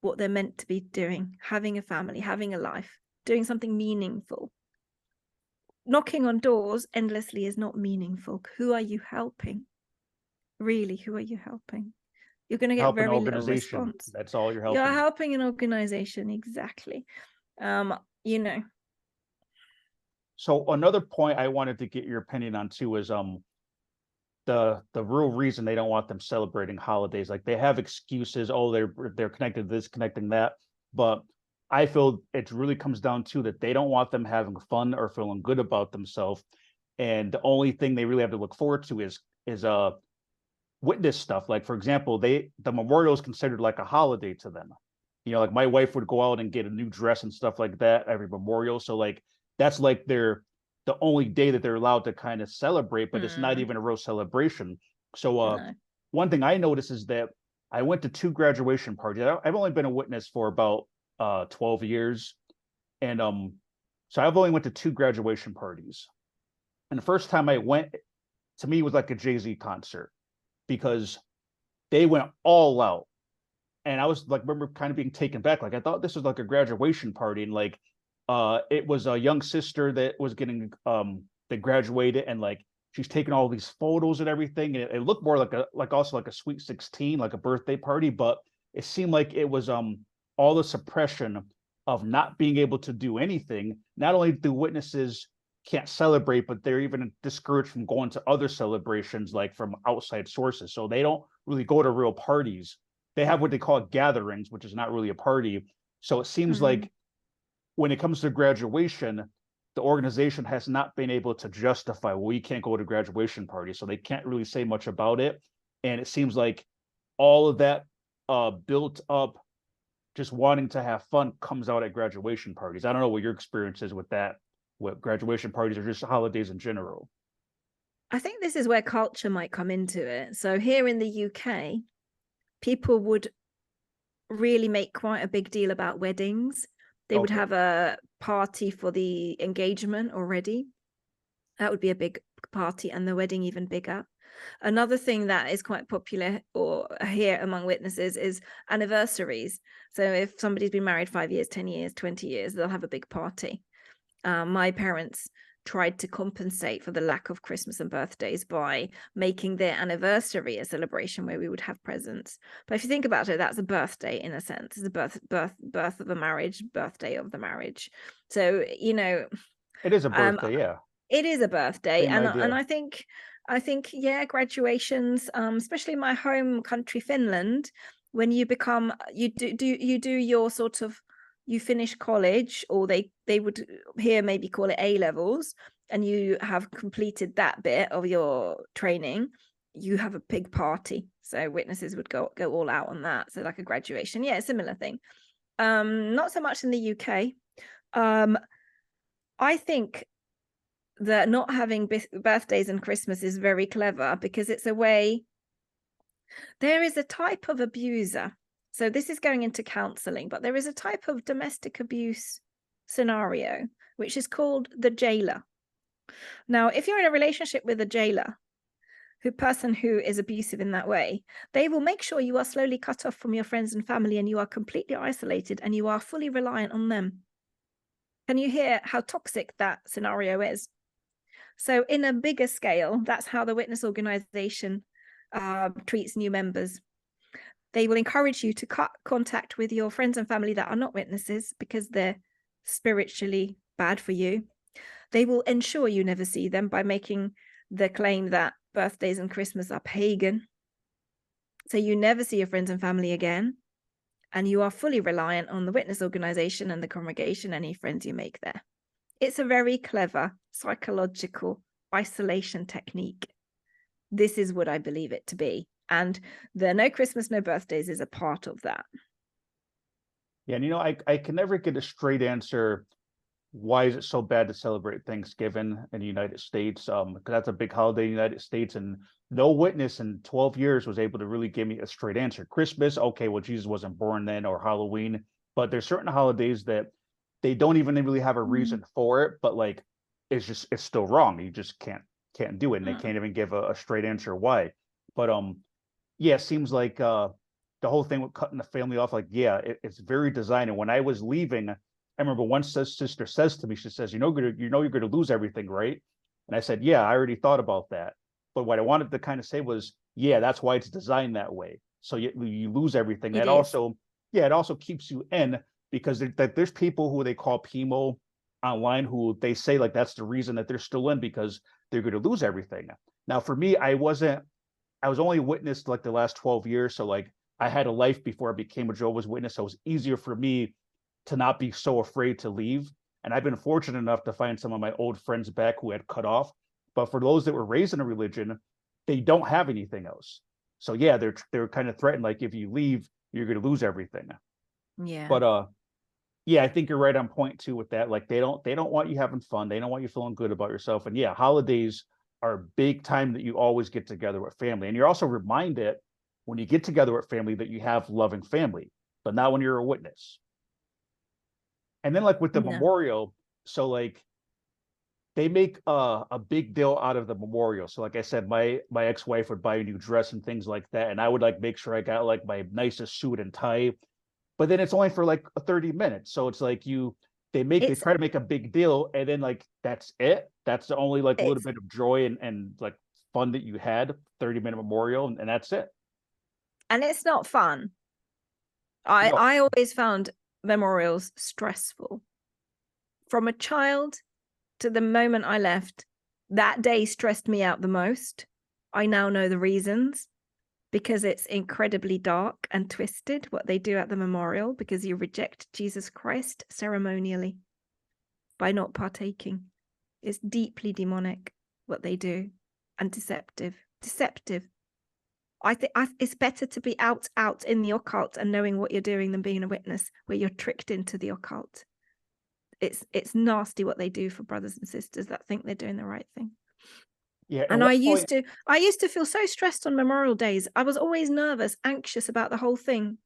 what they're meant to be doing, having a family, having a life, doing something meaningful. Knocking on doors endlessly is not meaningful. Who are you helping? Really, who are you helping? You're going to get
help an
very little
organization.
response.
That's all you're
You're
helping.
helping an organization, exactly. You know.
So another point I wanted to get your opinion on too is the real reason they don't want them celebrating holidays. Like they have excuses, oh, they're connected to this, connecting that. But I feel it really comes down to that they don't want them having fun or feeling good about themselves. And the only thing they really have to look forward to is witness stuff. Like for example, the memorial is considered like a holiday to them. You know, like my wife would go out and get a new dress and stuff like that every memorial. So like that's like the only day that they're allowed to kind of celebrate, but it's not even a real celebration. So
No.
one thing I noticed is that I went to 2 graduation parties. I've only been a witness for about 12 years. And so I've only went to 2 graduation parties. And the first time I went, to me, was like a Jay-Z concert because they went all out. And I was like, remember kind of being taken back. Like I thought this was like a graduation party, and like it was a young sister that was getting that graduated, and like she's taking all these photos and everything. And it looked more like also like a sweet 16, like a birthday party, but it seemed like it was all the suppression of not being able to do anything. Not only do witnesses can't celebrate, but they're even discouraged from going to other celebrations, like from outside sources. So they don't really go to real parties. They have what they call gatherings, which is not really a party. So it seems like when it comes to graduation, the organization has not been able to justify, well, we can't go to graduation parties. So they can't really say much about it. And it seems like all of that built up just wanting to have fun comes out at graduation parties. I don't know what your experience is with that, with graduation parties or just holidays in general.
I think this is where culture might come into it. So here in the UK, people would really make quite a big deal about weddings. They would
Okay.
have a party for the engagement already. That would be a big party, and the wedding even bigger. Another thing that is quite popular or here among witnesses is anniversaries. So if somebody's been married 5 years, 10 years, 20 years, they'll have a big party. My parents tried to compensate for the lack of Christmas and birthdays by making their anniversary a celebration where we would have presents. But if you think about it, that's a birthday in a sense. It's a birth of a marriage, birthday of the marriage. So, you know,
It is a
um,
birthday, yeah.
it is a birthday,
Same
and
idea.
I think yeah, graduations, especially my home country Finland, when you become you do your sort of, you finish college, or they would here maybe call it A levels, and you have completed that bit of your training, you have a big party. So witnesses would go all out on that. So like a graduation, yeah, similar thing. Not so much in the UK. I think that not having birthdays and Christmas is very clever, because it's a way, there is a type of abuser. So this is going into counseling, but there is a type of domestic abuse scenario, which is called the jailer. Now, if you're in a relationship with a jailer, person who is abusive in that way, they will make sure you are slowly cut off from your friends and family, and you are completely isolated, and you are fully reliant on them. Can you hear how toxic that scenario is? So in a bigger scale, that's how the witness organization treats new members. They will encourage you to cut contact with your friends and family that are not witnesses, because they're spiritually bad for you. They will ensure you never see them by making the claim that birthdays and Christmas are pagan. So you never see your friends and family again, and you are fully reliant on the witness organization and the congregation, any friends you make there. It's a very clever psychological isolation technique. This is what I believe it to be. And the no Christmas, no birthdays is a part of that.
Yeah, and I can never get a straight answer. Why is it so bad to celebrate Thanksgiving in the United States? Because that's a big holiday in the United States, and no witness in 12 years was able to really give me a straight answer. Christmas, okay, well, Jesus wasn't born then, or Halloween, but there's certain holidays that they don't even really have a reason for it, but like it's still wrong. You just can't do it, and they can't even give a straight answer why. But yeah, it seems like the whole thing with cutting the family off, like, yeah, it's very designed. And when I was leaving, I remember one sister says to me, she says, you're gonna lose everything, right? And I said, yeah, I already thought about that. But what I wanted to kind of say was, yeah, that's why it's designed that way. So you lose everything.
It
That
is.
also, yeah, it also keeps you in, because there's people who they call PMO online who they say like that's the reason that they're still in, because they're going to lose everything. Now, for me, I was only witnessed like the last 12 years. So like I had a life before I became a Jehovah's Witness. So it was easier for me to not be so afraid to leave. And I've been fortunate enough to find some of my old friends back who had cut off. But for those that were raised in a religion, they don't have anything else. So yeah, they're kind of threatened, like if you leave, you're going to lose everything.
Yeah.
But yeah, I think you're right on point too with that. Like they don't want you having fun. They don't want you feeling good about yourself. And yeah, holidays are a big time that you always get together with family. And you're also reminded when you get together with family that you have loving family, but not when you're a witness. And then like with the
Yeah.
memorial, so like they make a big deal out of the memorial. So like I said, my ex-wife would buy a new dress and things like that, and I would like make sure I got like my nicest suit and tie. But then it's only for like 30 minutes. So it's like they
It's
try to make a big deal, and then like that's it. That's the only like little
it's
bit of joy and like fun that you had, 30-minute memorial, and that's it.
and it's not fun. I
No.
I always found memorials stressful. From a child to the moment I left, that day stressed me out the most. I now know the reasons, because it's incredibly dark and twisted what they do at the memorial, because you reject Jesus Christ ceremonially by not partaking. It's deeply demonic what they do, and deceptive. I think it's better to be out in the occult and knowing what you're doing than being a witness where you're tricked into the occult. It's nasty what they do for brothers and sisters that think they're doing the right thing.
Yeah. At
And
one point,
I used to feel so stressed on Memorial Days. I was always nervous, anxious about the whole thing.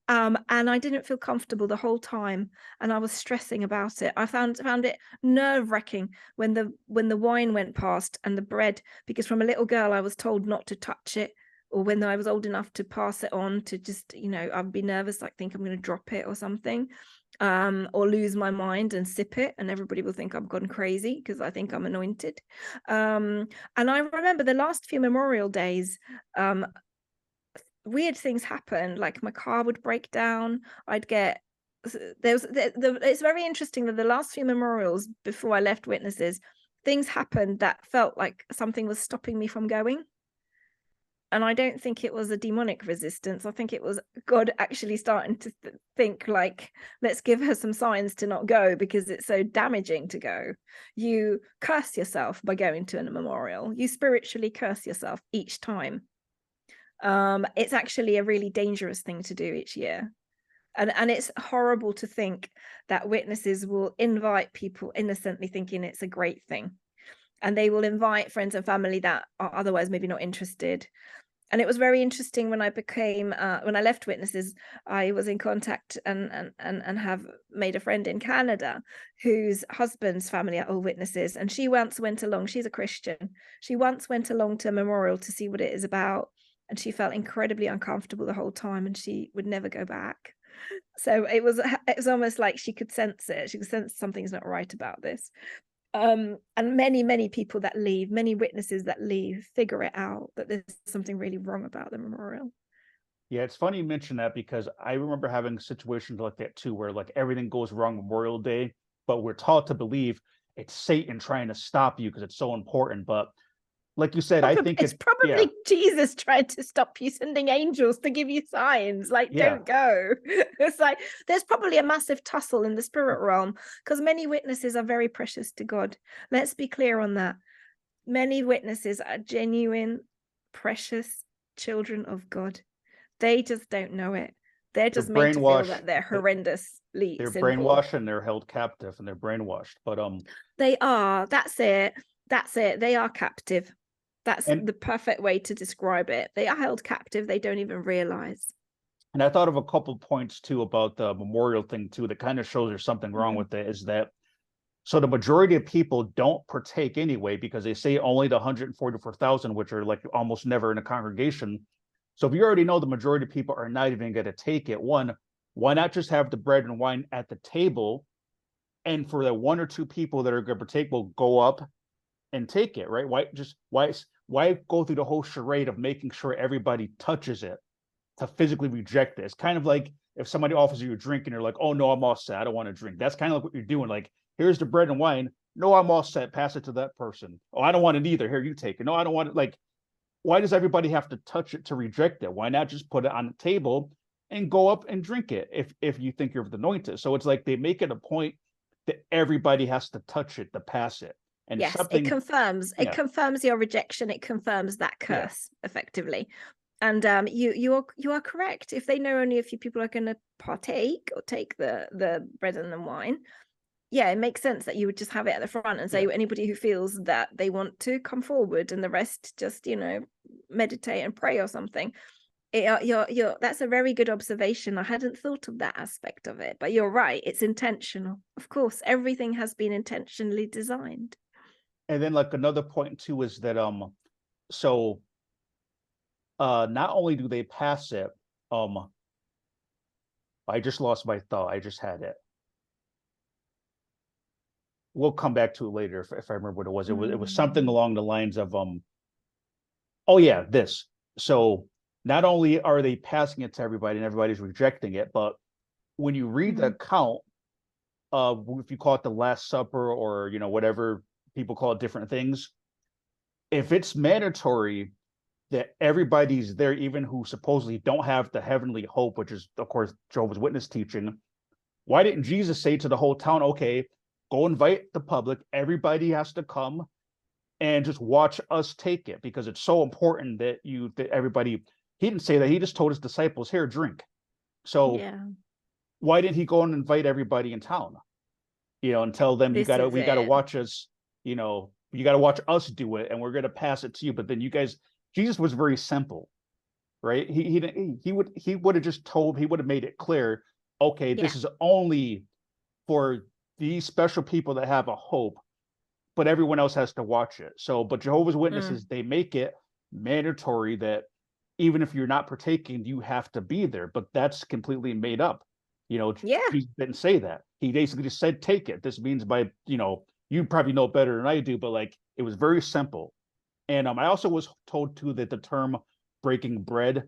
And I didn't feel comfortable the whole time, and I was stressing about it. I found it nerve-wracking when the wine went past and the bread, because from a little girl I was told not to touch it, or when I was old enough to pass it on, to just, I'd be nervous, like think I'm going to drop it or something, or lose my mind and sip it, and everybody will think I've gone crazy because I think I'm anointed. And I remember the last few memorial days, weird things happened. Like my car would break down. I'd get it's very interesting that the last few memorials before I left witnesses, things happened that felt like something was stopping me from going. And I don't think it was a demonic resistance. I think it was God actually starting to think, like, let's give her some signs to not go, because it's so damaging to go. You curse yourself by going to a memorial. You spiritually curse yourself each time. It's actually a really dangerous thing to do each year. And it's horrible to think that witnesses will invite people innocently thinking it's a great thing. And they will invite friends and family that are otherwise maybe not interested. And it was very interesting when I left witnesses, I was in contact and have made a friend in Canada whose husband's family are all witnesses. And she once went along, she's a Christian. She once went along to a memorial to see what it is about. And she felt incredibly uncomfortable the whole time, and she would never go back. So it was almost like she could sense it. She could sense something's not right about this. And many people that leave, many witnesses that leave, figure it out that there's something really wrong about the memorial.
Yeah, it's funny you mention that, because I remember having situations like that too, where like everything goes wrong Memorial Day, but we're taught to believe it's Satan trying to stop you because it's so important. But like you said, I think
It's
yeah,
probably Jesus trying to stop you, sending angels to give you signs, like,
yeah.
don't go. It's like there's probably a massive tussle in the spirit realm, because many witnesses are very precious to God. Let's be clear on that. Many witnesses are genuine, precious children of God. They just don't know it. They're
They're
just made to feel
brainwashed.
that they're horrendously
They're
sinful.
brainwashed and they're held captive and they're brainwashed. But
They are. That's it. That's it. They are captive. That's
and
the perfect way to describe it. They are held captive. They don't even realize.
and I thought of a couple points too about the memorial thing too that kind of shows there's something wrong
Mm.
with it. Is that so the majority of people don't partake anyway, because they say only the 144,000, which are like almost never in a congregation. So if you already know the majority of people are not even going to take it, one, why not just have the bread and wine at the table? And for the one or two people that are going to partake, will go up and take it, right? Why go through the whole charade of making sure everybody touches it to physically reject it? It's kind of like if somebody offers you a drink and you're like, oh no, I'm all set, I don't want to drink. That's kind of like what you're doing. Like, here's the bread and wine. No, I'm all set. Pass it to that person. Oh, I don't want it either. Here, you take it. No, I don't want it. Like, why does everybody have to touch it to reject it? Why not just put it on the table and go up and drink it if you think you're anointed? So it's like they make it a point that everybody has to touch it to pass it. And it's
Yes, it
something,
confirms. It
yeah,
confirms your rejection. It confirms that
yeah.
curse effectively. And you are correct. If they know only a few people are going to partake or take the bread and the wine, yeah, it makes sense that you would just have it at the front and say
Yeah.
anybody who feels that they want to come forward, and the rest just meditate and pray or something. That's a very good observation. I hadn't thought of that aspect of it, but you're right. It's intentional. Of course, everything has been intentionally designed.
And then like another point too is that so not only do they pass it, um I just lost my thought. I just had it. We'll come back to it later if I remember what it was. It was something
Mm.
along the lines of oh yeah, this. So not only are they passing it to everybody and everybody's rejecting it, but when you read the
Mm.
account of, if you call it the Last Supper, or whatever people call it different things, if it's mandatory that everybody's there, even who supposedly don't have the heavenly hope, which is of course Jehovah's Witness teaching, why didn't Jesus say to the whole town, okay, go invite the public, everybody has to come and just watch us take it, because it's so important that everybody. He didn't say that. He just told his disciples, here, drink. So
Yeah,
why didn't he go and invite everybody in town, and tell them,
this is
we gotta
it.
watch us, you gotta watch us do it, and we're gonna pass it to you. But then you guys, Jesus was very simple. right? He would have just told, he would have made it clear, okay,
Yeah.
this is only for these special people that have a hope, but everyone else has to watch it. So, but Jehovah's
Mm.
Witnesses, they make it mandatory that even if you're not partaking, you have to be there. But that's completely made up.
Yeah.
Jesus didn't say that. He basically just said, take it. This means by, you probably know better than I do, but like it was very simple. And I also was told too that the term breaking bread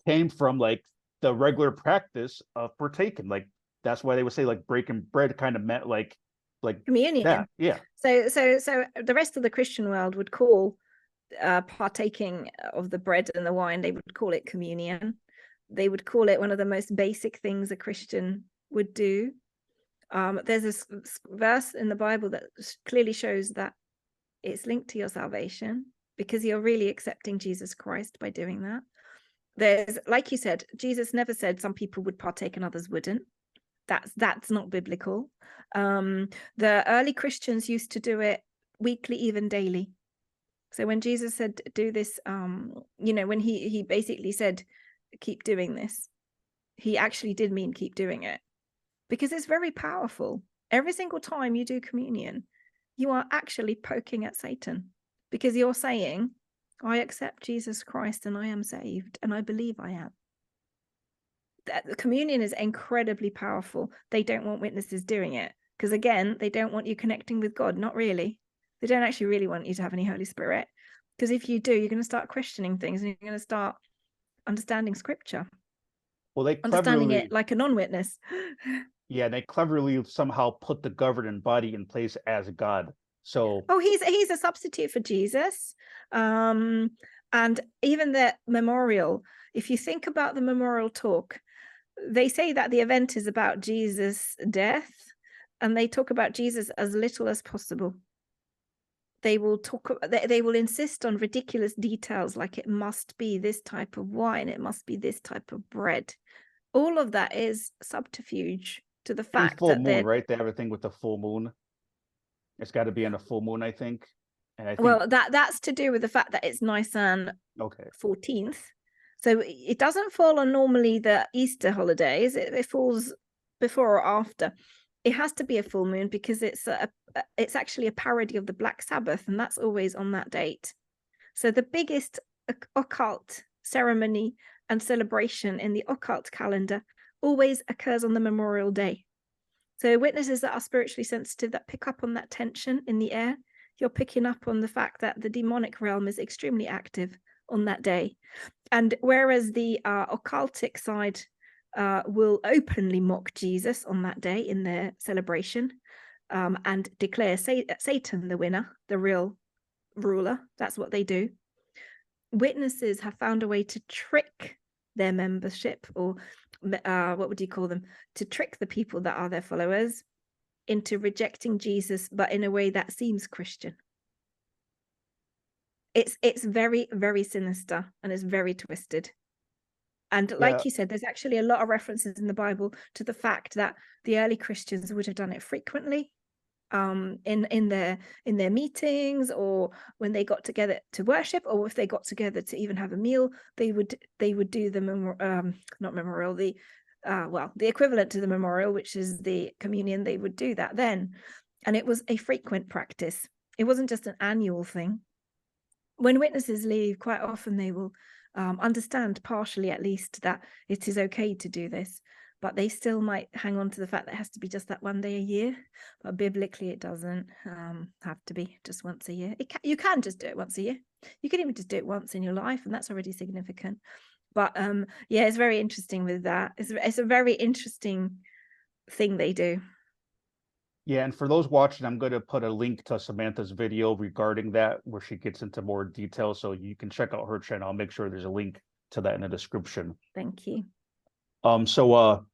came from like the regular practice of partaking. Like that's why they would say like breaking bread kind of meant like that.
Communion.
Yeah.
So the rest of the Christian world would call partaking of the bread and the wine, they would call it communion. They would call it one of the most basic things a Christian would do. There's this verse in the Bible that clearly shows that it's linked to your salvation because you're really accepting Jesus Christ by doing that. There's, like you said, Jesus never said some people would partake and others wouldn't. That's not biblical. The early Christians used to do it weekly, even daily. So when Jesus said, do this, when he basically said, keep doing this, he actually did mean keep doing it because it's very powerful. Every single time you do communion, you are actually poking at Satan because you're saying, I accept Jesus Christ and I am saved and I believe I am. The communion is incredibly powerful. They don't want witnesses doing it because, again, they don't want you connecting with God. Not really. They don't actually really want you to have any Holy Spirit, because if you do, you're going to start questioning things and you're going to start understanding scripture,
Well, they
understanding it
cleverly,
like a non-witness.
yeah, they cleverly somehow put the governing body in place as God. So,
Oh, he's a substitute for Jesus. And even the memorial, if you think about the memorial talk, they say that the event is about Jesus' death, and they talk about Jesus as little as possible. They will insist on ridiculous details, like it must be this type of wine, it must be this type of bread. All of that is subterfuge to the
and
fact
full
that
moon,
they're,
right? They have a thing with the full moon. It's got to be on a full moon, I think. And I think,
well, that's to do with the fact that it's Nisan
okay.
14th. So it doesn't fall on normally the Easter holidays. It falls before or after. It has to be a full moon because it's actually a parody of the Black Sabbath, and that's always on that date. So the biggest occult ceremony and celebration in the occult calendar always occurs on the Memorial Day. So witnesses that are spiritually sensitive, that pick up on that tension in the air, you're picking up on the fact that the demonic realm is extremely active on that day. And whereas the occultic side will openly mock Jesus on that day in their celebration, and declare Satan the winner, the real ruler, that's what they do. Witnesses have found a way to trick their membership, or what would you call them, to trick the people that are their followers into rejecting Jesus, but in a way that seems Christian. It's very, very sinister, and it's very twisted. And
Yeah.
like you said, there's actually a lot of references in the Bible to the fact that the early Christians would have done it frequently, in their meetings, or when they got together to worship, or if they got together to even have a meal, they would do the not memorial, the the equivalent to the memorial, which is the communion. They would do that then, and it was a frequent practice. It wasn't just an annual thing. When witnesses leave, quite often they will understand, partially at least, that it is okay to do this, but they still might hang on to the fact that it has to be just that one day a year. But biblically, it doesn't have to be just once a year. You can just do it once a year. You can even just do it once in your life, and that's already significant. But yeah, it's very interesting with that. It's a very interesting thing they do.
Yeah, and for those watching, I'm going to put a link to Samantha's video regarding that, where she gets into more detail. So you can check out her channel. I'll make sure there's a link to that in the description.
Thank you.
So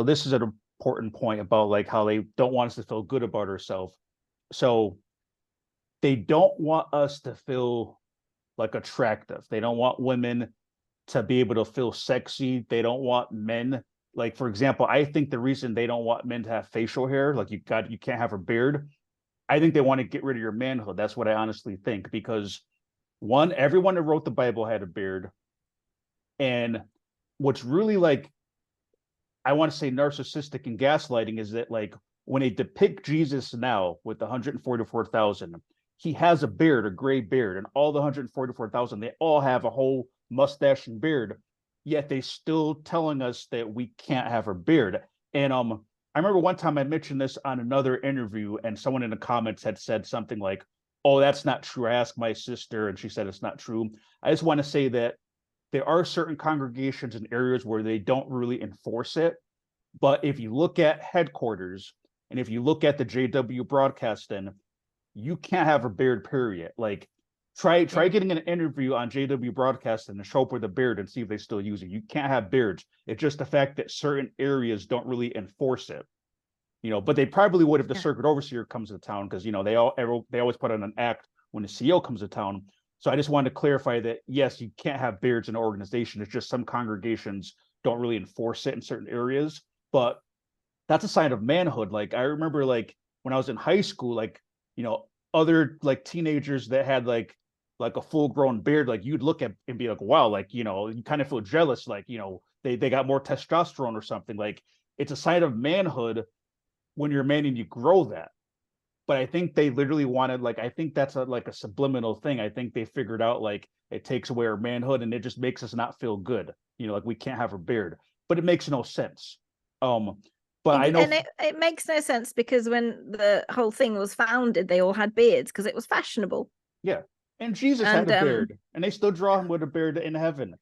this is an important point about like how they don't want us to feel good about ourselves. So they don't want us to feel like attractive. They don't want women to be able to feel sexy. They don't want men. Like, for example, I think the reason they don't want men to have facial hair, like you can't have a beard. I think they want to get rid of your manhood. That's what I honestly think, because One, everyone that wrote the Bible had a beard. And what's really like, I want to say narcissistic and gaslighting is that like when they depict Jesus now with the 144,000, he has a beard, a gray beard, and all the 144,000, they all have a whole mustache and beard, yet they still telling us that we can't have a beard. And I remember one time I mentioned this on another interview, and someone in the comments had said something like, "Oh, that's not true. I asked my sister, and she said it's not true." I just want to say that there are certain congregations and areas where they don't really enforce it. But if you look at headquarters and if you look at the JW broadcasting, you can't have a beard, period. Like try getting an interview on JW broadcasting and show up with a beard and see if they still use it. You can't have beards. It's just the fact that certain areas don't really enforce it. But they probably would if the circuit overseer comes to town, because they always put on an act when the CO comes to town. So I just wanted to clarify that yes, you can't have beards in an organization. It's just some congregations don't really enforce it in certain areas, but that's a sign of manhood. Like I remember, like when I was in high school, like other like teenagers that had like a full grown beard, like you'd look at and be like, wow, like you kind of feel jealous, like they got more testosterone or something. Like it's a sign of manhood when you're a man and you grow that. But I think they literally wanted, like, I think that's like a subliminal thing. I think they figured out like it takes away our manhood and it just makes us not feel good. Like we can't have a beard, but it makes no sense. But I know,
and it makes no sense because when the whole thing was founded, they all had beards because it was fashionable.
Yeah, and Jesus had a beard, and they still draw him with a beard in heaven.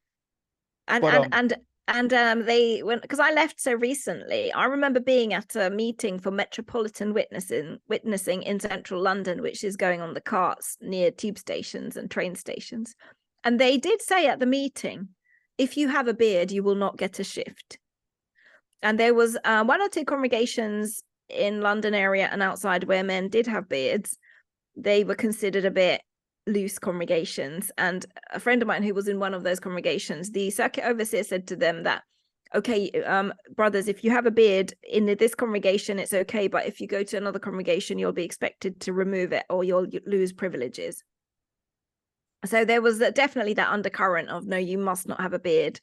They went, because I left so recently. I remember being at a meeting for Metropolitan Witnessing in central London, which is going on the carts near tube stations and train stations. And they did say at the meeting, if you have a beard, you will not get a shift. And there was one or two congregations in London area and outside where men did have beards. They were considered a bit loose congregations, and a friend of mine who was in one of those congregations, the circuit overseer said to them that, okay, brothers, if you have a beard in this congregation, it's okay, but if you go to another congregation, you'll be expected to remove it or you'll lose privileges. So there was definitely that undercurrent of, no, you must not have a beard,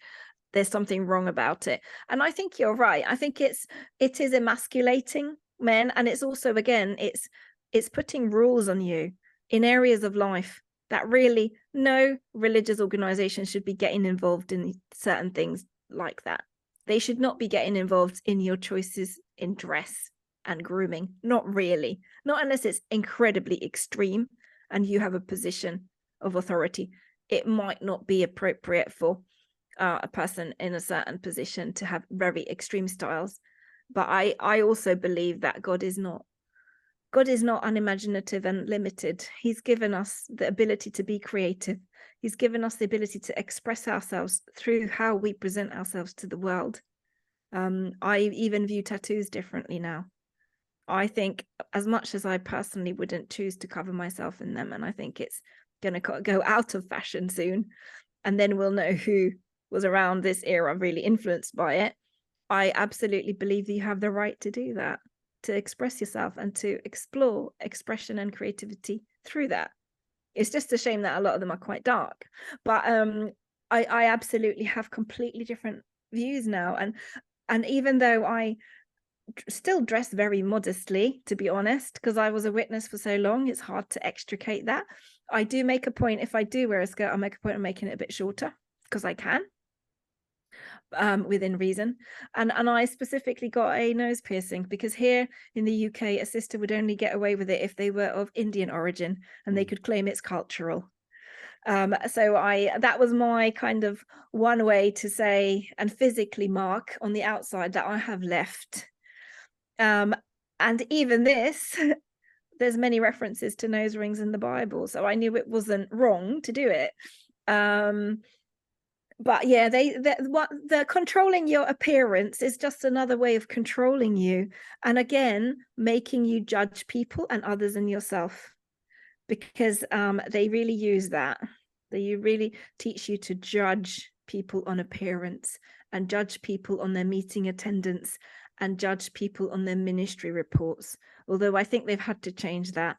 there's something wrong about it. And I think you're right. I think it is emasculating men, and it's also, again, it's putting rules on you in areas of life that really no religious organization should be getting involved in certain things like that. They should not be getting involved in your choices in dress and grooming. Not really. Not unless it's incredibly extreme and you have a position of authority. It might not be appropriate for a person in a certain position to have very extreme styles. But I also believe that God is not unimaginative and limited. He's given us the ability to be creative. He's given us the ability to express ourselves through how we present ourselves to the world. I even view tattoos differently now. I think, as much as I personally wouldn't choose to cover myself in them, and I think it's going to go out of fashion soon, and then we'll know who was around this era really influenced by it. I absolutely believe that you have the right to do that, to express yourself and to explore expression and creativity through that. It's just a shame that a lot of them are quite dark, but I absolutely have completely different views now, and even though I still dress very modestly, to be honest, because I was a witness for so long, it's hard to extricate that. I do make a point, if I do wear a skirt, I'll make a point of making it a bit shorter because I can, within reason. And I specifically got a nose piercing because here in the UK, a sister would only get away with it if they were of Indian origin and they could claim it's cultural. So that was my kind of one way to say and physically mark on the outside that I have left. And even this, there's many references to nose rings in the Bible, so I knew it wasn't wrong to do it. But yeah, they're controlling your appearance is just another way of controlling you, and again making you judge people and others and yourself, because they really use that. They really teach you to judge people on appearance and judge people on their meeting attendance and judge people on their ministry reports, although I think they've had to change that.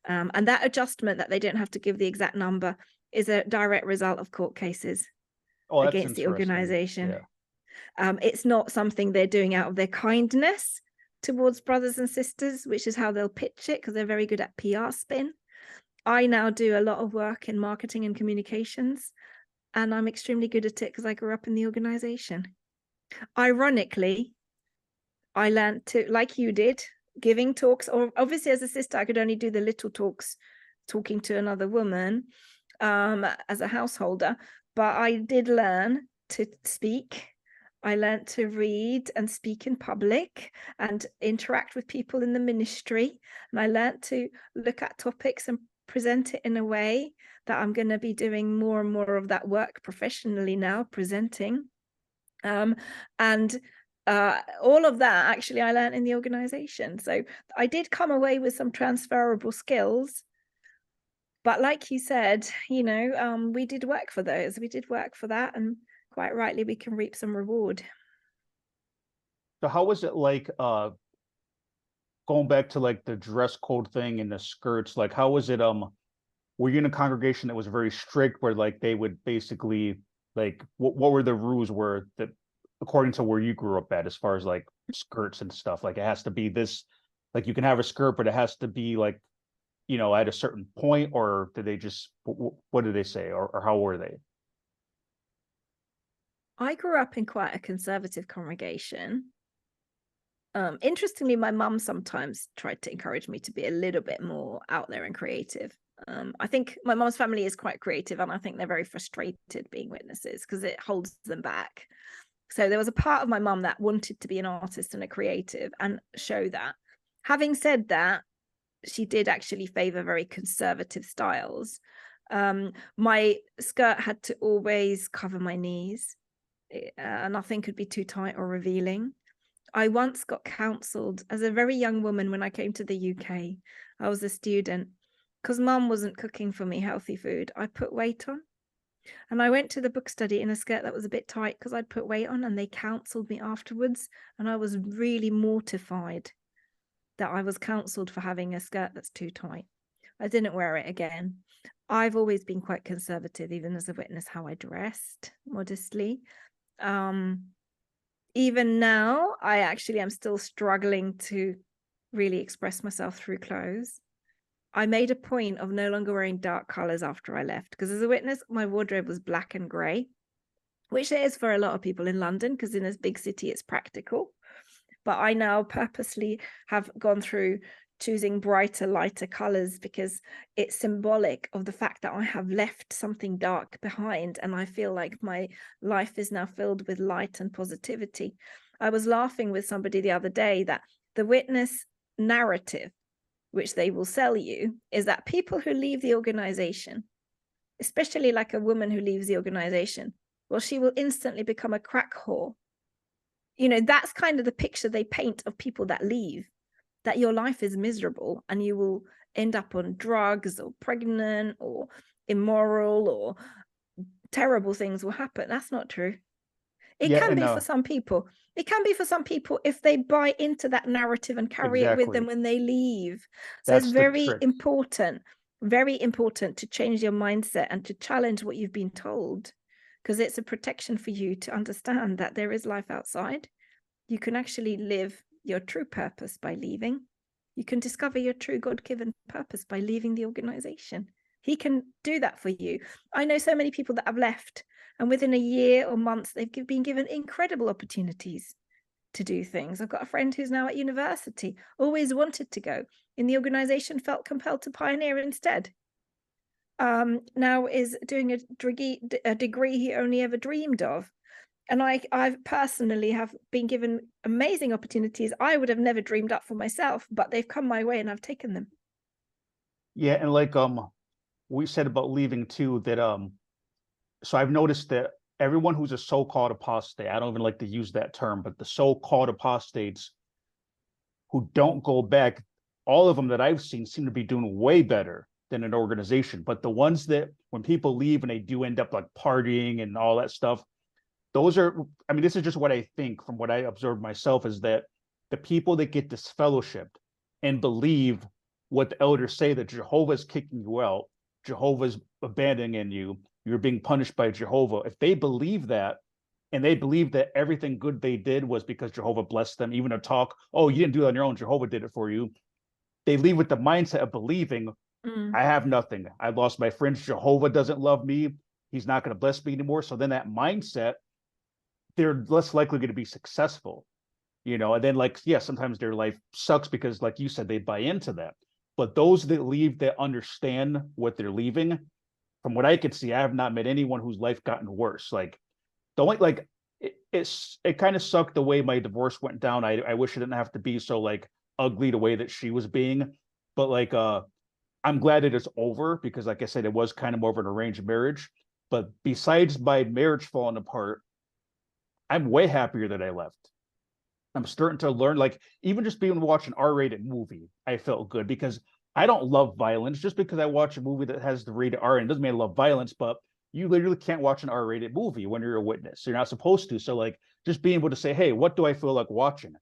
And that adjustment that they don't have to give the exact number is a direct result of court cases
Oh, that's
against the
interesting.
organization.
Yeah.
It's not something they're doing out of their kindness towards brothers and sisters, which is how they'll pitch it, because they're very good at PR spin. I now do a lot of work in marketing and communications, and I'm extremely good at it because I grew up in the organization. Ironically, I learned to, like you did, giving talks, or obviously as a sister, I could only do the little talks, talking to another woman as a householder, but I did learn to speak. I learned to read and speak in public and interact with people in the ministry. And I learned to look at topics and present it in a way that I'm going to be doing more and more of that work professionally now, presenting. And all of that actually I learned in the organization. So I did come away with some transferable skills. But like you said, you know, we did work for those. We did work for that. And quite rightly, we can reap some reward.
So how was it like going back to like the dress code thing and the skirts? Like how was it were you in a congregation that was very strict where like they would basically like what were the rules were that according to where you grew up at as far as like skirts and stuff? Like it has to be this, like you can have a skirt, but it has to be like, you know, at a certain point, or did they just what did they say, or how were they?
I grew up in quite a conservative congregation. Interestingly, my mum sometimes tried to encourage me to be a little bit more out there and creative. I think my mum's family is quite creative, and I think they're very frustrated being witnesses because it holds them back. So there was a part of my mum that wanted to be an artist and a creative and show that. Having said that, she did actually favor very conservative styles. My skirt had to always cover my knees. Nothing could be too tight or revealing. I once got counseled as a very young woman when I came to the UK. I was a student because mum wasn't cooking for me healthy food. I put weight on, and I went to the book study in a skirt that was a bit tight because I'd put weight on, and they counseled me afterwards. And I was really mortified that I was counseled for having a skirt that's too tight. I didn't wear it again. I've always been quite conservative, even as a witness, how I dressed modestly. Even now, I actually am still struggling to really express myself through clothes. I made a point of no longer wearing dark colors after I left, because as a witness, my wardrobe was black and gray, which it is for a lot of people in London, because in this big city, it's practical. But I now purposely have gone through choosing brighter, lighter colors because it's symbolic of the fact that I have left something dark behind, and I feel like my life is now filled with light and positivity. I was laughing with somebody the other day that the witness narrative, which they will sell you, is that people who leave the organization, especially like a woman who leaves the organization, well, she will instantly become a crack whore. You know, that's kind of the picture they paint of people that leave, that your life is miserable and you will end up on drugs or pregnant or immoral or terrible things will happen. That's not true. It
Yeah,
can
and
be for some people. It can be for some people if they buy into that narrative and carry it with
exactly.
them when they leave. So it's
That's the trick.
very important to change your mindset and to challenge what you've been told, because it's a protection for you to understand that there is life outside. You can actually live your true purpose by leaving. You can discover your true God-given purpose by leaving the organization. He can do that for you. I know so many people that have left, and within a year or months, they've been given incredible opportunities to do things. I've got a friend who's now at university, always wanted to go. In the organization, felt compelled to pioneer instead. Now is doing a degree he only ever dreamed of. And I personally have been given amazing opportunities I would have never dreamed up for myself, but they've come my way and I've taken them.
Yeah, and like we said about leaving too, that so I've noticed that everyone who's a so-called apostate, I don't even like to use that term, but the so-called apostates who don't go back, all of them that I've seen seem to be doing way better than an organization. But the ones that when people leave and they do end up like partying and all that stuff, those are, I mean, this is just what I think from what I observed myself, is that the people that get disfellowshipped and believe what the elders say that Jehovah is kicking you out Jehovah's abandoning you, you're being punished by Jehovah. If they believe that, and they believe that everything good they did was because Jehovah blessed them, even to talk, oh, you didn't do it on your own, Jehovah did it for you. They leave with the mindset of believing, I have nothing. I lost my friends. Jehovah doesn't love me. He's not going to bless me anymore. So then that mindset, they're less likely going to be successful, and then like, yeah, sometimes their life sucks because like you said, they buy into that. But those that leave that understand what they're leaving, from what I could see, I have not met anyone whose life gotten worse. Like the only like it kind of sucked the way my divorce went down. I wish it didn't have to be so like ugly the way that she was being. But like I'm glad it is over because like I said, it was kind of more of an arranged marriage. But besides my marriage falling apart, I'm way happier that I left. I'm starting to learn, like, even just being watch an R-rated movie, I felt good because I don't love violence. Just because I watch a movie that has the rated R, and it doesn't mean I love violence, but you literally can't watch an R-rated movie when you're a witness. You're not supposed to. So, like, just being able to say, hey, what do I feel like watching?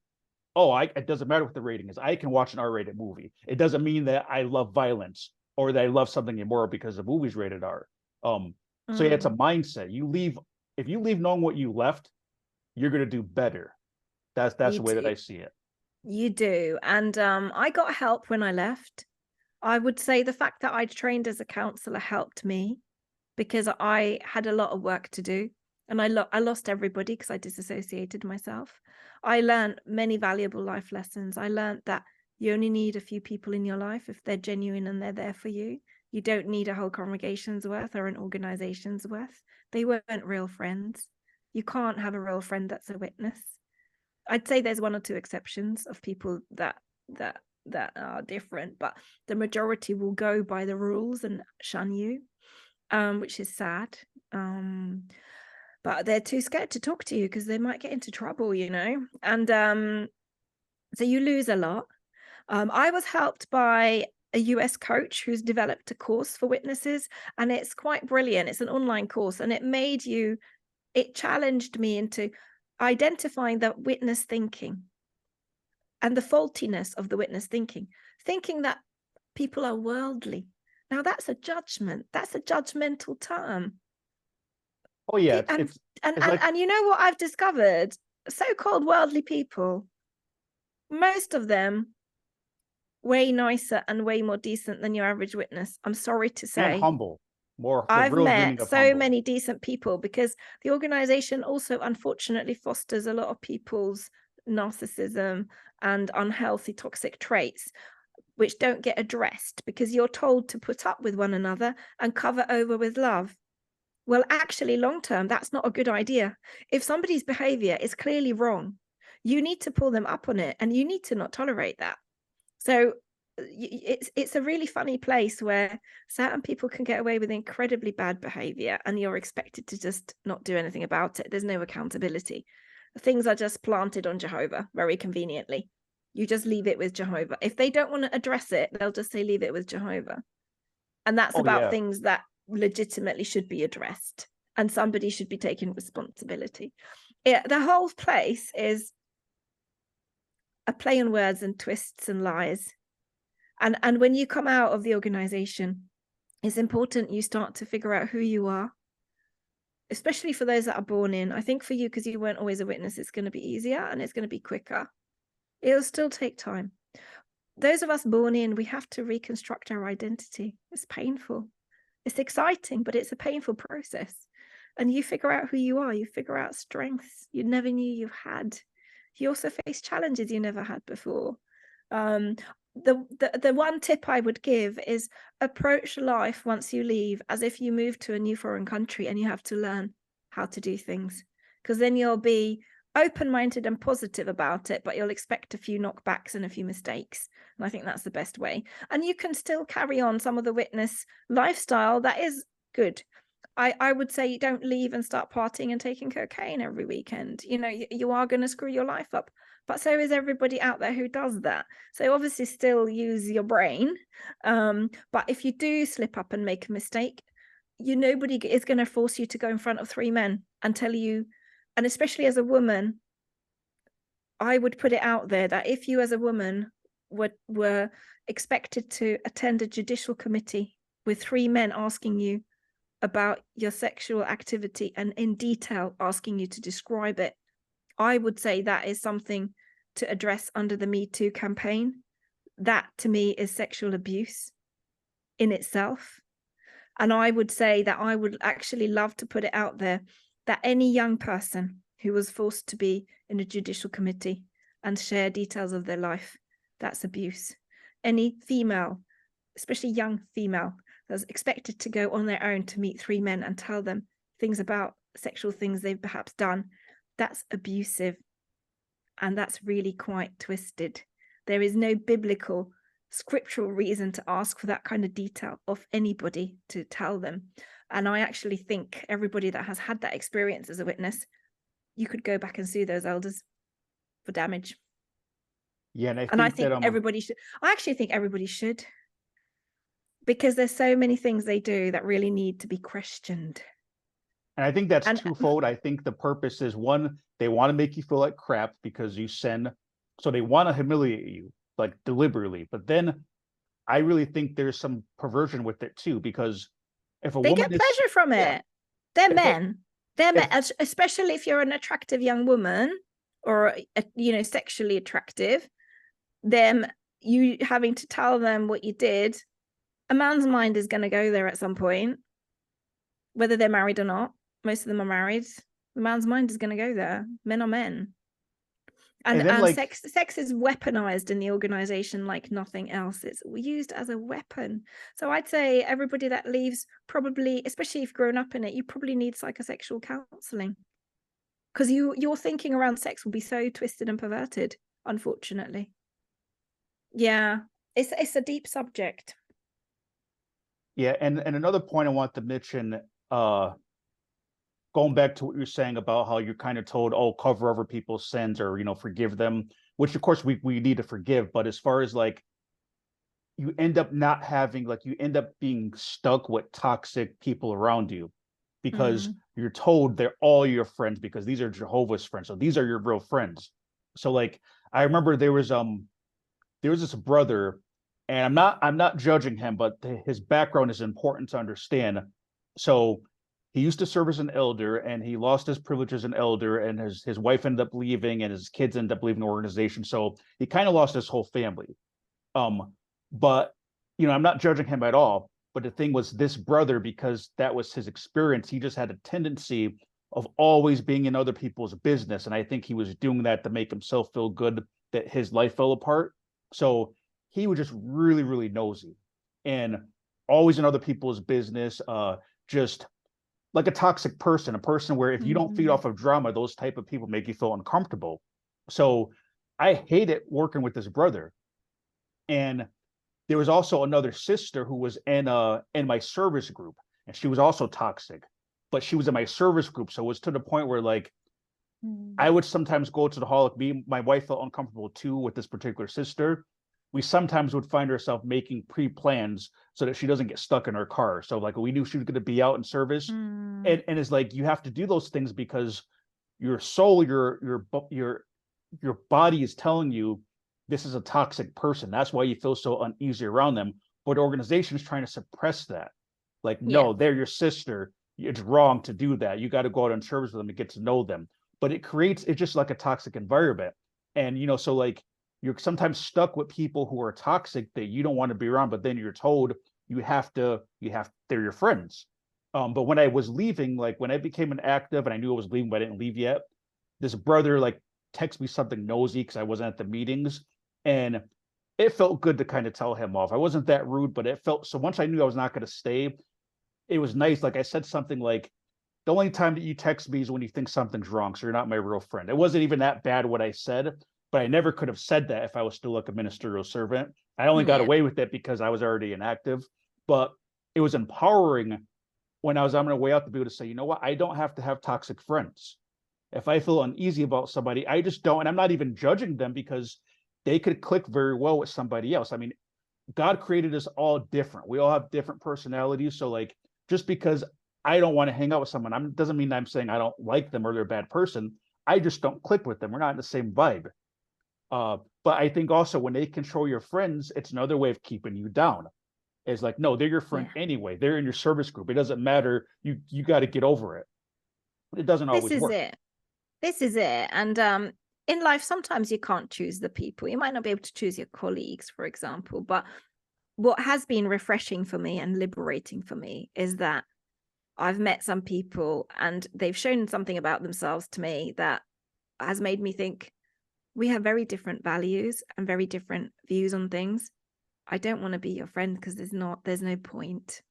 Oh, it doesn't matter what the rating is. I can watch an R-rated movie. It doesn't mean that I love violence or that I love something immoral because the movie's rated R. So yeah, it's a mindset. If you leave knowing what you left, you're gonna do better. That's
You
the way that
do.
I see it.
You do. And I got help when I left. I would say the fact that I trained as a counselor helped me because I had a lot of work to do. And I lost everybody because I disassociated myself. I learned many valuable life lessons. I learned that you only need a few people in your life if they're genuine and they're there for you. You don't need a whole congregation's worth or an organization's worth. They weren't real friends. You can't have a real friend that's a witness. I'd say there's one or two exceptions of people that are different, but the majority will go by the rules and shun you, which is sad. But they're too scared to talk to you because they might get into trouble, and so you lose a lot. I was helped by a US coach who's developed a course for witnesses, and it's quite brilliant. It's an online course, and it challenged me into identifying the witness thinking and the faultiness of the witness thinking that people are worldly. Now that's a judgment. That's a judgmental term.
Oh yeah,
And
it's like,
you know what I've discovered? So-called worldly people, most of them way nicer and way more decent than your average witness. I'm sorry to
and
say.
humble, more the
I've
real meaning
met
of
so
humble.
many decent people because the organization also unfortunately fosters a lot of people's narcissism and unhealthy toxic traits, which don't get addressed because you're told to put up with one another and cover over with love. Well, actually, long term, that's not a good idea. If somebody's behavior is clearly wrong, you need to pull them up on it and you need to not tolerate that. So it's a really funny place where certain people can get away with incredibly bad behavior and you're expected to just not do anything about it. There's no accountability. Things are just planted on Jehovah very conveniently. You just leave it with Jehovah. If they don't want to address it, they'll just say leave it with Jehovah. And that's
Oh
about
yeah.
things that legitimately should be addressed and somebody should be taking responsibility. The whole place is a play on words and twists and lies. And when you come out of the organization, it's important you start to figure out who you are, especially for those that are born in. I think for you, because you weren't always a witness, it's going to be easier and it's going to be quicker. It'll still take time. Those of us born in, we have to reconstruct our identity. It's painful. It's exciting, but it's a painful process. And you figure out who you are. You figure out strengths you never knew you had. You also face challenges you never had before. The one tip I would give is approach life once you leave as if you move to a new foreign country and you have to learn how to do things, because then you'll be open-minded and positive about it, but you'll expect a few knockbacks and a few mistakes. And I think that's the best way. And you can still carry on some of the witness lifestyle that is good. I would say you don't leave and start partying and taking cocaine every weekend. You are going to screw your life up, but so is everybody out there who does that. So obviously still use your brain. But if you do slip up and make a mistake, nobody is going to force you to go in front of three men and tell you. And especially as a woman, I would put it out there that if you as a woman were expected to attend a judicial committee with 3 men asking you about your sexual activity and in detail asking you to describe it, I would say that is something to address under the Me Too campaign. That to me is sexual abuse in itself. And I would say that I would actually love to put it out there that any young person who was forced to be in a judicial committee and share details of their life, that's abuse. Any female, especially young female, that's expected to go on their own to meet 3 men and tell them things about sexual things they've perhaps done, that's abusive. And that's really quite twisted. There is no biblical, scriptural reason to ask for that kind of detail of anybody to tell them. And I actually think everybody that has had that experience as a witness, you could go back and sue those elders for damage.
Yeah, and I
And I
think
think
that
everybody should. I actually think everybody should, because there's so many things they do that really need to be questioned.
and I think that's
And
twofold. I think the purpose is, one, they want to make you feel like crap because you sin, so they want to humiliate you like deliberately. But then I really think there's some perversion with it too, because if a
they
woman
get
is,
pleasure from it.
yeah,
They're
if a,
men. They're men,
if
especially if you're an attractive young woman or sexually attractive. Them, you having to tell them what you did, a man's mind is going to go there at some point, whether they're married or not. Most of them are married. The man's mind is going to go there. Men are men. And
then like,
sex is weaponized in the organization like nothing else. It's used as a weapon. So I'd say everybody that leaves, probably, especially if you've grown up in it, you probably need psychosexual counseling, because your thinking around sex will be so twisted and perverted, unfortunately. Yeah, it's a deep subject.
yeah, and another point I want to mention, going back to what you're saying about how you're kind of told, oh, cover over people's sins, or forgive them, which of course we need to forgive. But as far as like, you end up not having, like, you end up being stuck with toxic people around you, because you're told they're all your friends, because these are Jehovah's friends, so these are your real friends. So like, I remember there was this brother, and I'm not judging him, but his background is important to understand. So he used to serve as an elder, and he lost his privilege as an elder, and his wife ended up leaving, and his kids ended up leaving the organization. So he kind of lost his whole family. But I'm not judging him at all. But the thing was, this brother, because that was his experience, he just had a tendency of always being in other people's business. And I think he was doing that to make himself feel good that his life fell apart. So he was just really, really nosy and always in other people's business, just like a toxic person, a person where if you don't feed off of drama, those type of people make you feel uncomfortable. So I hated working with this brother. And there was also another sister who was in my service group, and she was also toxic, but she was in my service group. So it was to the point where, like, I would sometimes go to the hall. My wife felt uncomfortable too with this particular sister. We sometimes would find ourselves making pre-plans so that she doesn't get stuck in her car. So like, we knew she was going to be out in service, and it's like, you have to do those things because your soul, your body is telling you this is a toxic person. That's why you feel so uneasy around them. But the organization is trying to suppress that. Like, no, they're your sister. It's wrong to do that. You got to go out on service with them and get to know them. But it's just like a toxic environment. And, so like, you're sometimes stuck with people who are toxic that you don't want to be around, but then you're told they're your friends. But when I was leaving, like when I became an active and I knew I was leaving, but I didn't leave yet, this brother like texted me something nosy because I wasn't at the meetings. And it felt good to kind of tell him off. I wasn't that rude, but it felt so. Once I knew I was not going to stay, it was nice. Like I said something like, the only time that you text me is when you think something's wrong, so you're not my real friend. It wasn't even that bad what I said, but I never could have said that if I was still like a ministerial servant. I only got away with it because I was already inactive, but it was empowering when I was on my way out to be able to say, you know what, I don't have to have toxic friends. If I feel uneasy about somebody, I just don't. And I'm not even judging them, because they could click very well with somebody else. I mean, God created us all different. We all have different personalities. So like, just because I don't want to hang out with someone, doesn't mean I'm saying I don't like them or they're a bad person. I just don't click with them. We're not in the same vibe. But I think also when they control your friends, it's another way of keeping you down. It's like, no, they're your friend anyway. They're in your service group. It doesn't matter. You got to get over it. It doesn't
This
always
is
work.
it. This is it. And in life, sometimes you can't choose the people. You might not be able to choose your colleagues, for example. But what has been refreshing for me and liberating for me is that I've met some people and they've shown something about themselves to me that has made me think we have very different values and very different views on things. I don't want to be your friend because there's no point.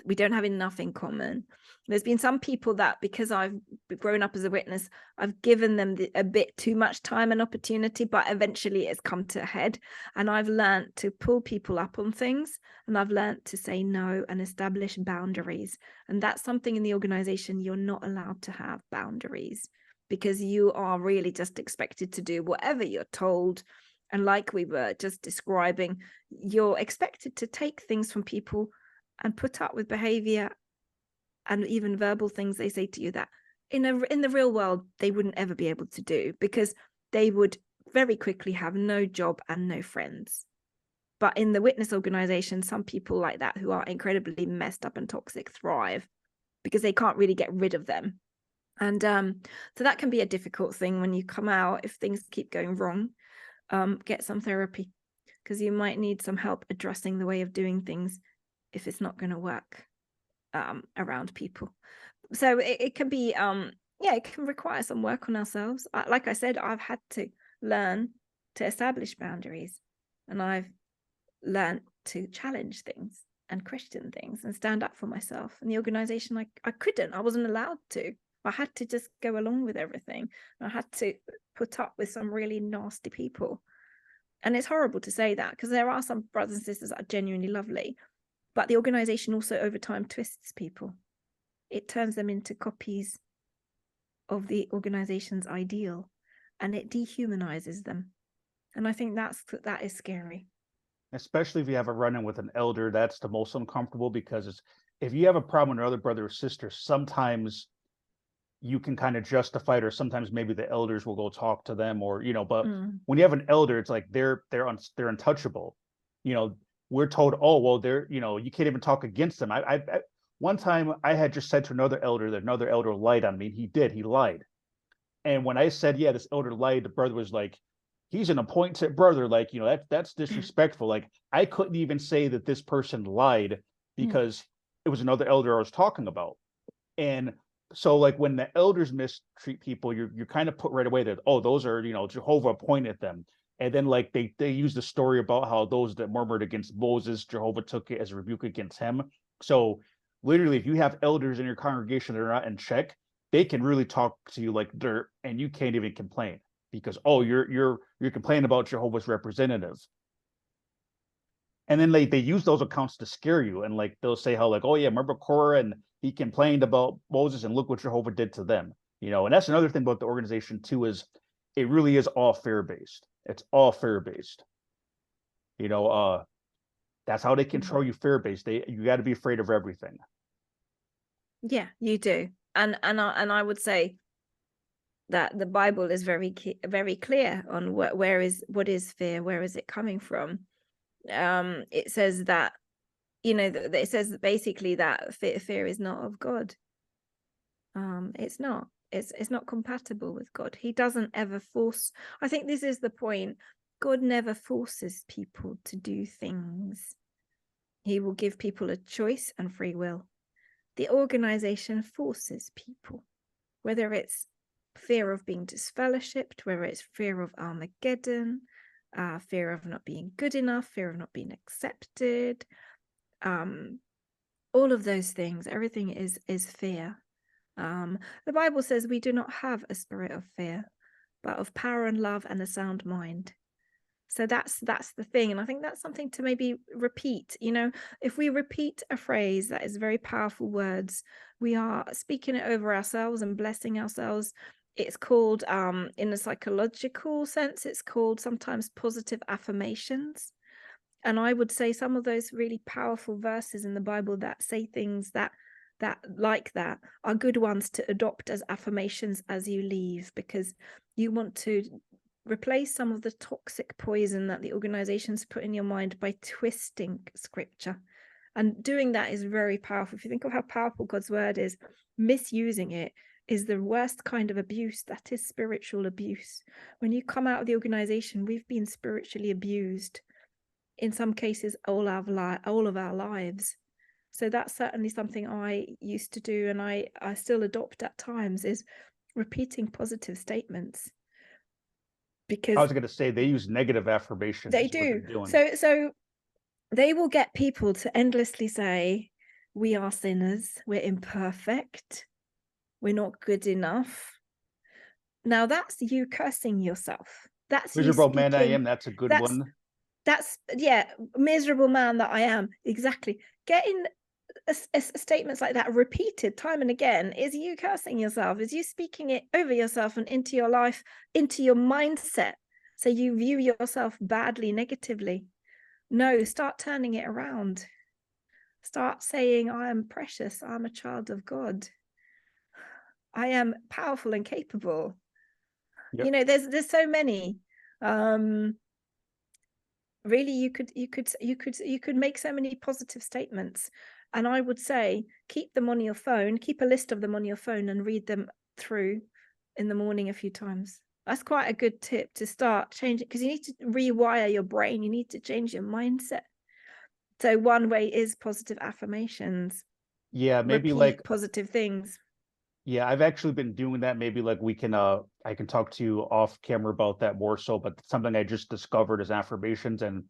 We don't have enough in common. There's been some people that, because I've grown up as a witness, I've given them a bit too much time and opportunity, but eventually it's come to a head. And I've learned to pull people up on things, and I've learned to say no and establish boundaries. And that's something in the organization. You're not allowed to have boundaries because you are really just expected to do whatever you're told. And like we were just describing, you're expected to take things from people and put up with behavior and even verbal things they say to you that in the real world they wouldn't ever be able to do, because they would very quickly have no job and no friends. But in the witness organization, some people like that, who are incredibly messed up and toxic, thrive because they can't really get rid of them. And so that can be a difficult thing when you come out. If things keep going wrong, get some therapy, because you might need some help addressing the way of doing things if it's not going to work around people. So it can be it can require some work on ourselves. Like I said, I've had to learn to establish boundaries, and I've learned to challenge things and question things and stand up for myself. And the organization, I wasn't allowed to. I had to just go along with everything. I had to put up with some really nasty people. And it's horrible to say that, because there are some brothers and sisters that are genuinely lovely. But the organization also over time twists people. It turns them into copies of the organization's ideal, and it dehumanizes them. And I think that is scary.
Especially if you have a run-in with an elder, that's the most uncomfortable, because if you have a problem with another brother or sister, sometimes you can kind of justify it, or sometimes maybe the elders will go talk to them, or but when you have an elder, it's like they're untouchable. We're told, oh well, they're you can't even talk against them. I one time I had just said to another elder that another elder lied on me. He lied. And when I said, yeah, this elder lied, the brother was like, he's an appointed brother, like that's disrespectful. Like, I couldn't even say that this person lied because it was another elder I was talking about. And so, like, when the elders mistreat people, you're kind of put right away that, oh, those are Jehovah appointed them. And then, like, they use the story about how those that murmured against Moses, Jehovah took it as a rebuke against him. So literally, if you have elders in your congregation that are not in check, they can really talk to you like dirt, and you can't even complain because, oh, you're complaining about Jehovah's representative. And then they use those accounts to scare you, and like they'll say how, like, oh yeah, remember Korah, and he complained about Moses, and look what Jehovah did to them. And that's another thing about the organization too, is it really is all fear based. It's all fear based. That's how they control you, fear based. You got to be afraid of everything.
Yeah, you do. And I would say that the Bible is very clear on what is fear, where is it coming from. It says that it says basically that fear is not of God. It's not. It's not compatible with God. He doesn't ever force. I think this is the point. God never forces people to do things. He will give people a choice and free will. The organization forces people, whether it's fear of being disfellowshipped, whether it's fear of Armageddon, fear of not being good enough, fear of not being accepted, all of those things. Everything is fear. The Bible says we do not have a spirit of fear, but of power and love and a sound mind. So that's the thing. And I think that's something to maybe repeat. If we repeat a phrase that is very powerful words, we are speaking it over ourselves and blessing ourselves. It's called, in a psychological sense, it's called sometimes positive affirmations. And I would say some of those really powerful verses in the Bible that say things that like that are good ones to adopt as affirmations as you leave, because you want to replace some of the toxic poison that the organizations put in your mind by twisting scripture And doing that is very powerful. If you think of how powerful God's word is, misusing it is the worst kind of abuse. That is spiritual abuse. When you come out of the organization, we've been spiritually abused, in some cases, all of our lives. So that's certainly something I used to do, and I still adopt at times, is repeating positive statements. Because
I was going to say they use negative affirmations.
they
Is what they're
do.
doing.
So they will get people to endlessly say, we are sinners, we're imperfect, we're not good enough. Now that's you cursing yourself. That's you
Miserable man I
speaking.
am. That's a good one.
That's yeah, miserable man that I am. Exactly. Getting statements like that repeated time and again is you cursing yourself, is you speaking it over yourself and into your life, into your mindset. So you view yourself badly, negatively. No, start turning it around. Start saying, I am precious. I'm a child of God. I am powerful and capable.
Yep.
You know, there's so many. Really, you could make so many positive statements. And I would say, keep them on your phone, keep a list of them on your phone and read them through in the morning a few times. That's quite a good tip to start changing, because you need to rewire your brain. You need to change your mindset. So one way is positive affirmations.
Yeah, maybe
Repeat
like
positive things.
yeah, I've actually been doing that. Maybe like we can I can talk to you off camera about that more so, but something I just discovered is affirmations and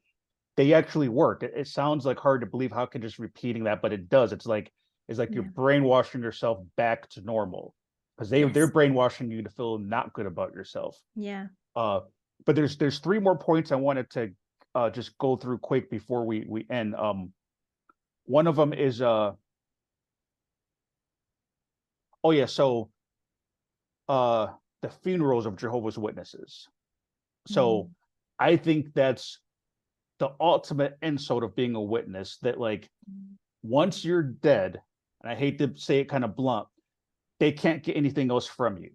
they actually work. It sounds like hard to believe how can just repeating that, but it does. It's like you're brainwashing yourself back to normal because they're brainwashing you to feel not good about yourself.
Yeah.
But there's three more points I wanted to just go through quick before we end. One of them is oh yeah, so the funerals of Jehovah's Witnesses. So I think that's the ultimate insult of being a witness, that like once you're dead, and I hate to say it kind of blunt, they can't get anything else from you.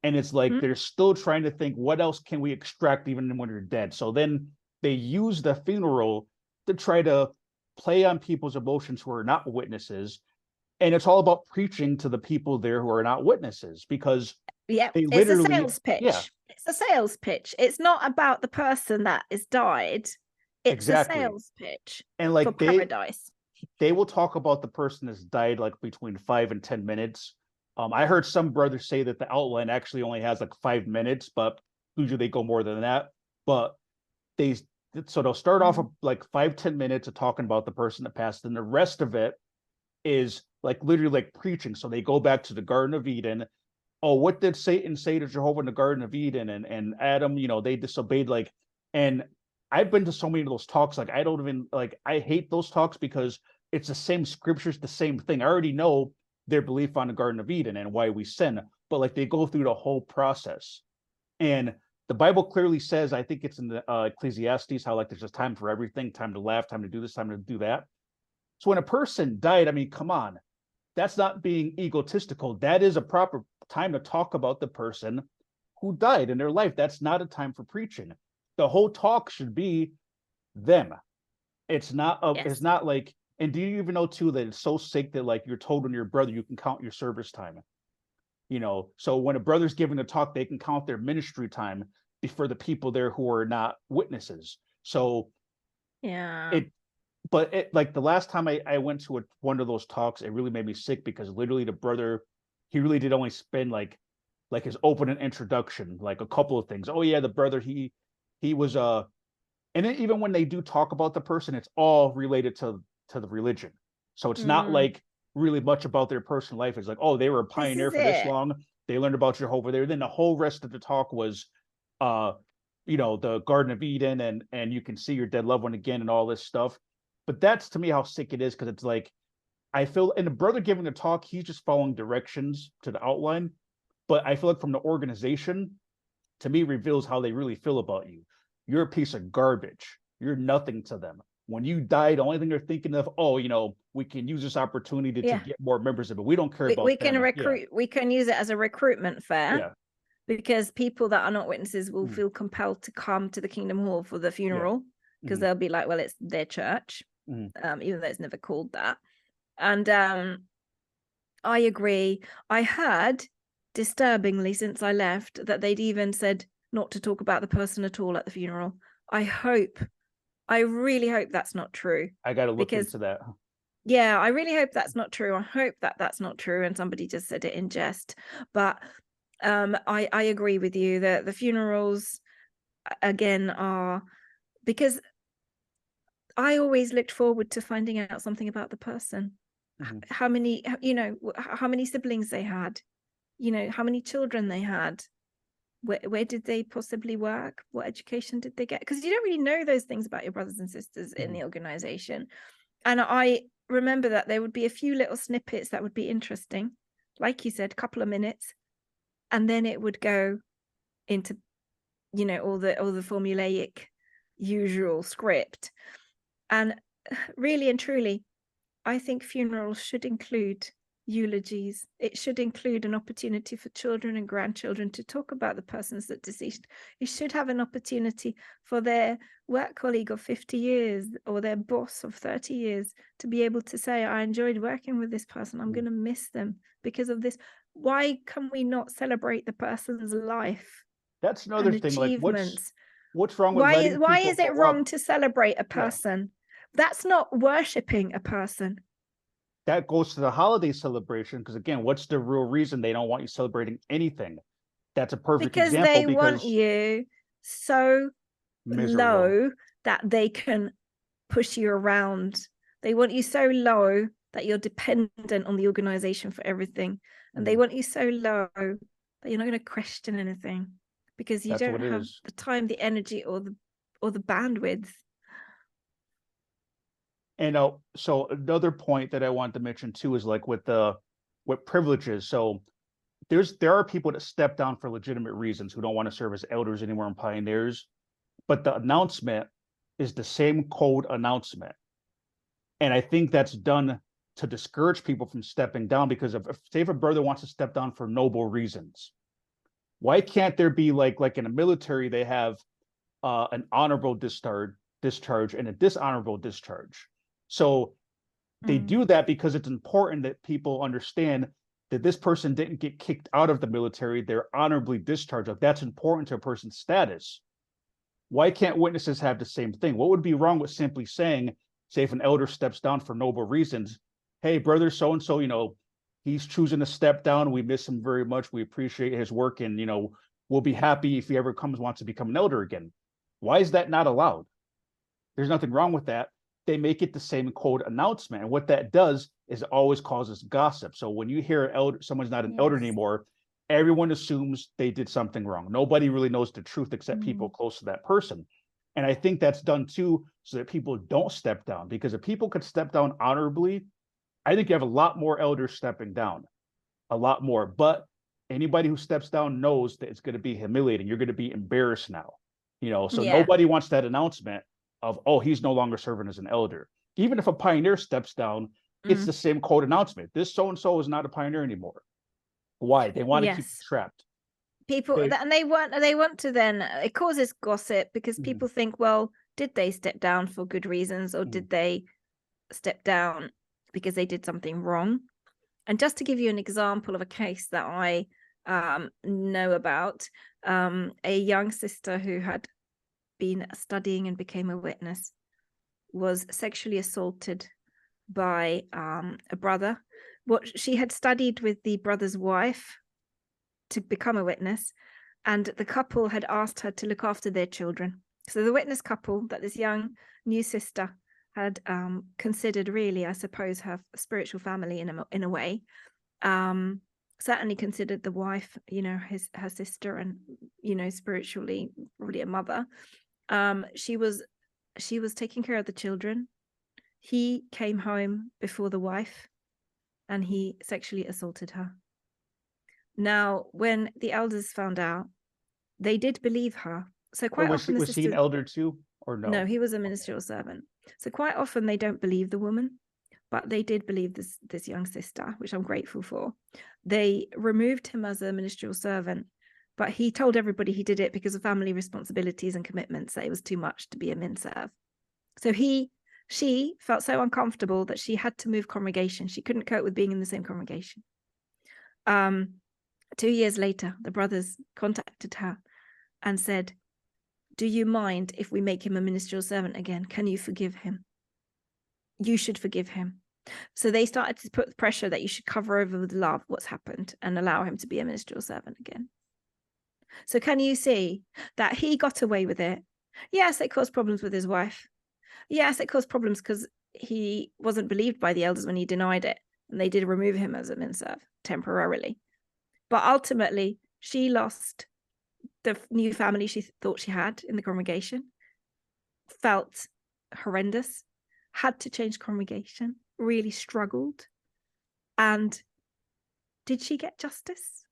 And it's like they're still trying to think, what else can we extract even when you're dead? So then they use the funeral to try to play on people's emotions who are not witnesses. And it's all about preaching to the people there who are not witnesses, because they
it's a
literally,
sales pitch.
yeah,
It's a sales pitch. It's not about the person that is died. It's
exactly.
a sales pitch
And like
for paradise.
they will talk about the person that's died like between 5 and 10 minutes. I heard some brothers say that the outline actually only has like 5 minutes, but usually they go more than that. But they so they'll start off with like 5-10 minutes of talking about the person that passed, and the rest of it is like literally like preaching. So they go back to the Garden of Eden. Oh, what did Satan say to Jehovah in the Garden of Eden? And Adam, you know, they disobeyed. Like, and I've been to so many of those talks. Like, I don't even like. I hate those talks because it's the same scriptures, the same thing. I already know their belief on the Garden of Eden and why we sin, but like they go through the whole process. And the Bible clearly says, I think it's in the Ecclesiastes, how like there's just time for everything, time to laugh, time to do this, time to do that. So when a person died, I mean, come on, that's not being egotistical. That is a proper time to talk about the person who died in their life. That's not a time for preaching. The whole talk should be them. It's not it's not like, and do you even know too that it's so sick that like you're told when you're a brother you can count your service time. You know, so when a brother's giving a talk, they can count their ministry time before the people there who are not witnesses. So but it, like the last time I went to one of those talks, it really made me sick because literally the brother, he really did only spend like his opening introduction, like a couple of things. Oh yeah, the brother, he was and then even when they do talk about the person, it's all related to the religion. So it's not like really much about their personal life. It's like, oh, they were a pioneer for this long. They learned about Jehovah there. Then the whole rest of the talk was you know, the Garden of Eden and you can see your dead loved one again and all this stuff. But that's to me how sick it is, because it's like I feel, and the brother giving the talk, he's just following directions to the outline. But I feel like from the organization, to me, reveals how they really feel about you. You're a piece of garbage. You're nothing to them. When you die, the only thing they're thinking of, oh, you know, we can use this opportunity to get more members of it. We don't care about
we can
them.
recruit. We can use it as a recruitment fair.
Yeah.
Because people that are not witnesses will feel compelled to come to the Kingdom Hall for the funeral, because they'll be like, well, it's their church. even though it's never called that. And I agree. I heard, disturbingly, since I left, that they'd even said not to talk about the person at all at the funeral. I really hope that's not true.
I got to look
because,
into that.
yeah, I really hope that's not true. I hope that that's not true and somebody just said it in jest. But I agree with you that the funerals, again, are, because I always looked forward to finding out something about the person. How many, how many siblings they had, how many children they had, where did they possibly work, what education did they get, because you don't really know those things about your brothers and sisters in the organization. And I remember that there would be a few little snippets that would be interesting, like you said, a couple of minutes, and then it would go into all the formulaic usual script. And really and truly, I think funerals should include eulogies. It should include an opportunity for children and grandchildren to talk about the persons that deceased. It should have an opportunity for their work colleague of 50 years or their boss of 30 years to be able to say, I enjoyed working with this person. I'm going to miss them because of this. Why can we not celebrate the person's life?
That's another thing. Like, what's wrong with
why
letting
is it wrong to celebrate a person? That's not worshiping a person.
That goes to the holiday celebration, because again, what's the real reason they don't want you celebrating anything? That's a perfect example.
They want you so low that they can push you around. They want you so low that you're dependent on the organization for everything. And they want you so low that you're not going to question anything because you don't have the time, the energy, or the bandwidth.
And so another point that I want to mention too is like with privileges. So there are people that step down for legitimate reasons who don't want to serve as elders anymore and pioneers, but the announcement is the same code announcement. And I think that's done to discourage people from stepping down, because if a brother wants to step down for noble reasons, why can't there be like in the military, they have an honorable discharge and a dishonorable discharge. So they do that because it's important that people understand that this person didn't get kicked out of the military, they're honorably discharged. Like, that's important to a person's status. Why can't witnesses have the same thing? What would be wrong with simply saying, say if an elder steps down for noble reasons, hey, brother so-and-so, he's choosing to step down, we miss him very much, we appreciate his work, and we'll be happy if he ever wants to become an elder again. Why is that not allowed? There's nothing wrong with that. They make it the same code announcement. And what that does is it always causes gossip. So when you hear someone's not an elder anymore, everyone assumes they did something wrong. Nobody really knows the truth except people close to that person. And I think that's done too, so that people don't step down. Because if people could step down honorably, I think you have a lot more elders stepping down, a lot more. But anybody who steps down knows that it's going to be humiliating. You're going to be embarrassed now. So nobody wants that announcement of, oh, he's no longer serving as an elder. Even if a pioneer steps down, it's the same code announcement. This so-and-so is not a pioneer anymore. Why? They want to keep you trapped.
People, and they want to then, it causes gossip because people think, well, did they step down for good reasons, or did they step down because they did something wrong? And just to give you an example of a case that I know about, a young sister who had been studying and became a witness was sexually assaulted by a brother. She had studied with the brother's wife to become a witness, and the couple had asked her to look after their children. So the witness couple that this young new sister had considered, really, I suppose, her spiritual family in a way, certainly considered the wife, her sister, and spiritually probably a mother. She was taking care of the children. He came home before the wife and he sexually assaulted her. Now, when the elders found out, they did believe her. So quite often
was he an elder too, or no?
No, he was a ministerial servant. So quite often they don't believe the woman, but they did believe this young sister, which I'm grateful for. They removed him as a ministerial servant, but he told everybody he did it because of family responsibilities and commitments, that it was too much to be a min-serv. So he She felt so uncomfortable that she had to move congregation. She couldn't cope with being in the same congregation. 2 years later, the brothers contacted her and said, do you mind if we make him a ministerial servant again? Can you forgive him? You should forgive him. So they started to put pressure that you should cover over with love what's happened and allow him to be a ministerial servant again. So can you see that he got away with it? Yes, it caused problems with his wife. Yes, it caused problems because he wasn't believed by the elders when he denied it. And they did remove him as a min-serv temporarily. But ultimately, she lost the new family she thought she had in the congregation, felt horrendous, had to change congregation, really struggled. And did she get justice?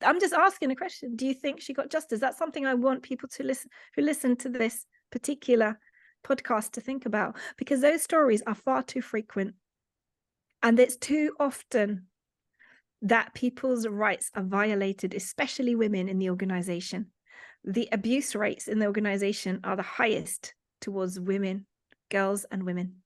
I'm just asking a question. Do you think she got justice? That's something I want people to listen to this particular podcast to think about, because those stories are far too frequent. And it's too often that people's rights are violated, especially women in the organization. The abuse rates in the organization are the highest towards women, girls, and women.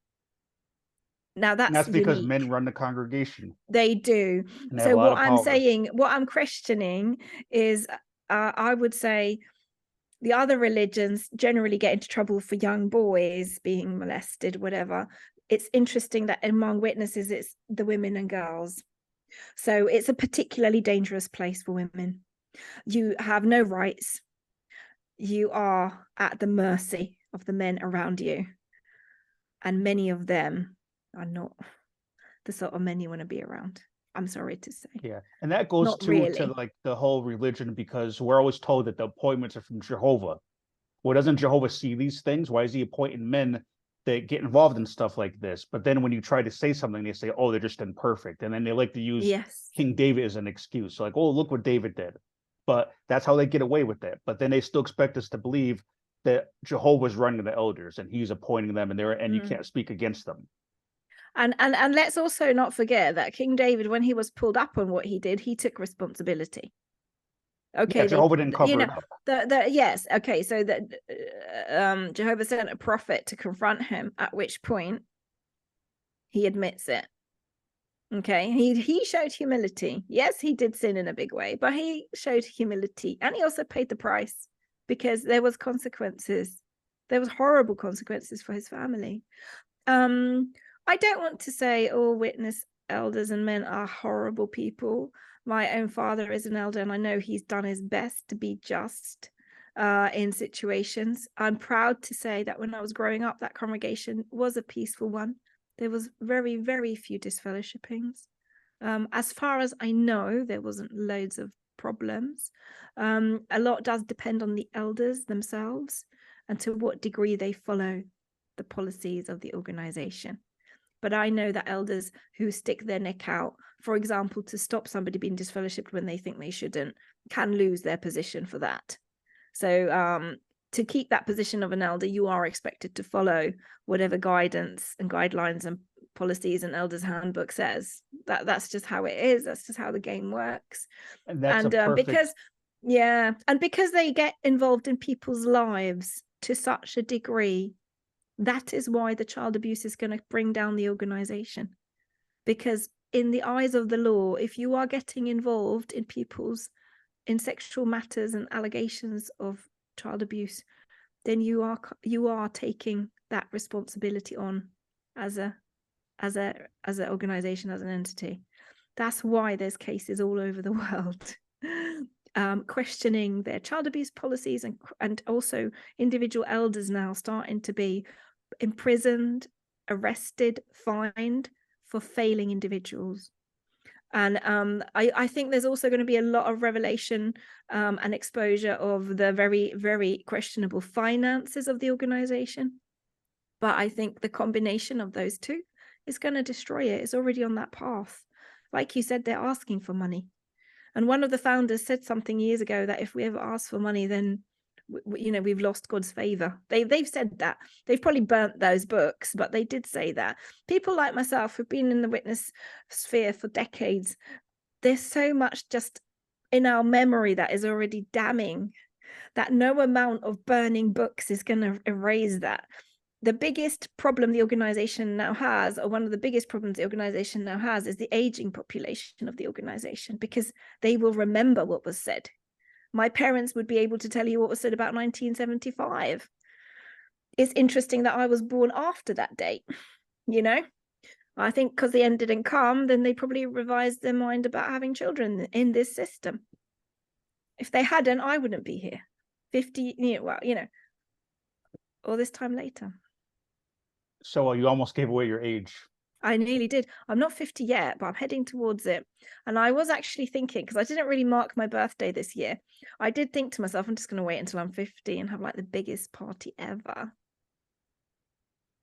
Now that's
because
unique.
men run the congregation.
They do.
And they have
So
a lot
what
of
I'm
power.
saying, what I'm questioning is, I would say the other religions generally get into trouble for young boys being molested, whatever. It's interesting that among witnesses, it's the women and girls. So it's a particularly dangerous place for women. You have no rights. You are at the mercy of the men around you. And many of them are not the sort of men you want to be around. I'm sorry to say.
Yeah. And that goes
Not
to
really.
like the whole religion, because we're always told that the appointments are from Jehovah. Well, doesn't Jehovah see these things? Why is he appointing men that get involved in stuff like this? But then when you try to say something, they say, oh, they're just imperfect. And then they like to use
Yes.
King David as an excuse. So like, oh, look what David did. But that's how they get away with it. But then they still expect us to believe that Jehovah's running the elders and he's appointing them, and you can't speak against them.
And let's also not forget that King David, when he was pulled up on what he did, he took responsibility. Okay,
yeah, Jehovah didn't cover it up.
Yes, okay, so that Jehovah sent a prophet to confront him, at which point he admits it. Okay, he showed humility. Yes, he did sin in a big way, but he showed humility, and he also paid the price, because there was consequences. There was horrible consequences for his family. I don't want to say all witness elders and men are horrible people. My own father is an elder, and I know he's done his best to be just in situations. I'm proud to say that when I was growing up, that congregation was a peaceful one. There was very, very few disfellowshippings. As far as I know, there wasn't loads of problems. A lot does depend on the elders themselves and to what degree they follow the policies of the organization. But I know that elders who stick their neck out, for example, to stop somebody being disfellowshipped when they think they shouldn't, can lose their position for that. So to keep that position of an elder, you are expected to follow whatever guidance and guidelines and policies an elder's handbook says. That's just how it is. That's just how the game works.
And that's a perfect...
because they get involved in people's lives to such a degree, that is why the child abuse is going to bring down the organization. Because in the eyes of the law, if you are getting involved in sexual matters and allegations of child abuse, then you are taking that responsibility on as an organization, as an entity. That's why there's cases all over the world questioning their child abuse policies, and also individual elders now starting to be imprisoned, arrested, fined for failing individuals. And I think there's also going to be a lot of revelation and exposure of the very, very questionable finances of the organization. But I think the combination of those two is going to destroy it. It's already on that path. Like you said, they're asking for money. And one of the founders said something years ago that if we ever ask for money, then we've lost God's favor. They've said that. They've probably burnt those books, but they did say that. People like myself who've been in the witness sphere for decades, there's so much just in our memory that is already damning, that no amount of burning books is going to erase that. the biggest problem the organization now has, or one of the biggest problems the organization now has, is the aging population of the organization, because they will remember what was said. My parents would be able to tell you what was said about 1975. It's interesting that I was born after that date, you know? I think because the end didn't come, then they probably revised their mind about having children in this system. If they hadn't, I wouldn't be here 50, all this time later.
So you almost gave away your age.
I nearly did. I'm not 50 yet, but I'm heading towards it. And I was actually thinking, because I didn't really mark my birthday this year, I did think to myself, I'm just going to wait until I'm 50 and have like the biggest party ever.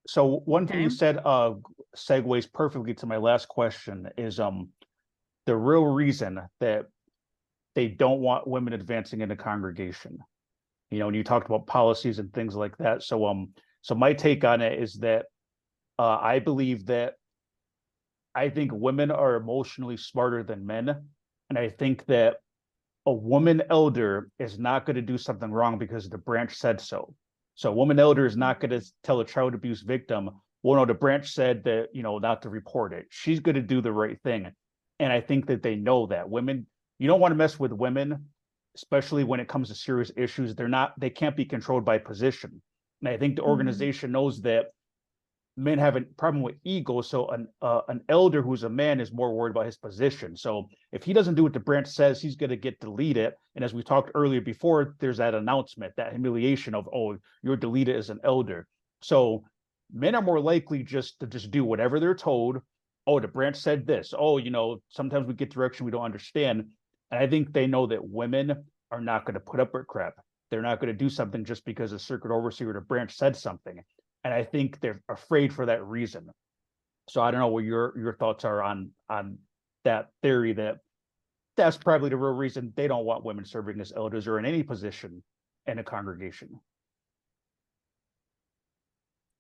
So one thing you
Okay.
said segues perfectly to my last question is the real reason that they don't want women advancing in the congregation. You know, and you talked about policies and things like that. So my take on it is that I believe that I think women are emotionally smarter than men, and I think that a woman elder is not going to do something wrong because the branch said so. So a woman elder is not going to tell a child abuse victim, well, no, the branch said that, you know, not to report it. She's going to do the right thing. And I think that they know that women, you don't want to mess with women, especially when it comes to serious issues. They can't be controlled by position. And I think the organization knows that men have a problem with ego. So an elder who's a man is more worried about his position. So if he doesn't do what the branch says, he's going to get deleted. And as we talked earlier before, there's that announcement, that humiliation of, oh, you're deleted as an elder. So men are more likely just to just do whatever they're told. Oh, the branch said this. Oh, you know, sometimes we get direction we don't understand. And I think they know that women are not going to put up with crap. They're not going to do something just because a circuit overseer or the branch said something. And I think they're afraid for that reason. So I don't know what your thoughts are on that theory, that that's probably the real reason they don't want women serving as elders or in any position in a congregation.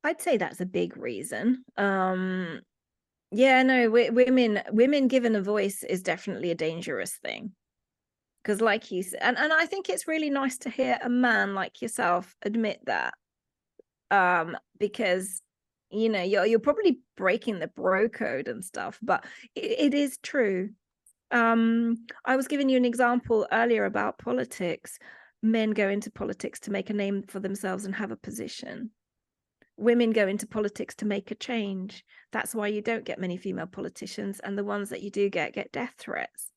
I'd say that's a big reason. Yeah, no, women given a voice is definitely a dangerous thing. Because like you said, and I think it's really nice to hear a man like yourself admit that. Because you know you're probably breaking the bro code and stuff, but it is true. I was giving you an example earlier about politics. Men go into politics to make a name for themselves and have a position. Women go into politics to make a change. That's why you don't get many female politicians, and the ones that you do get death threats,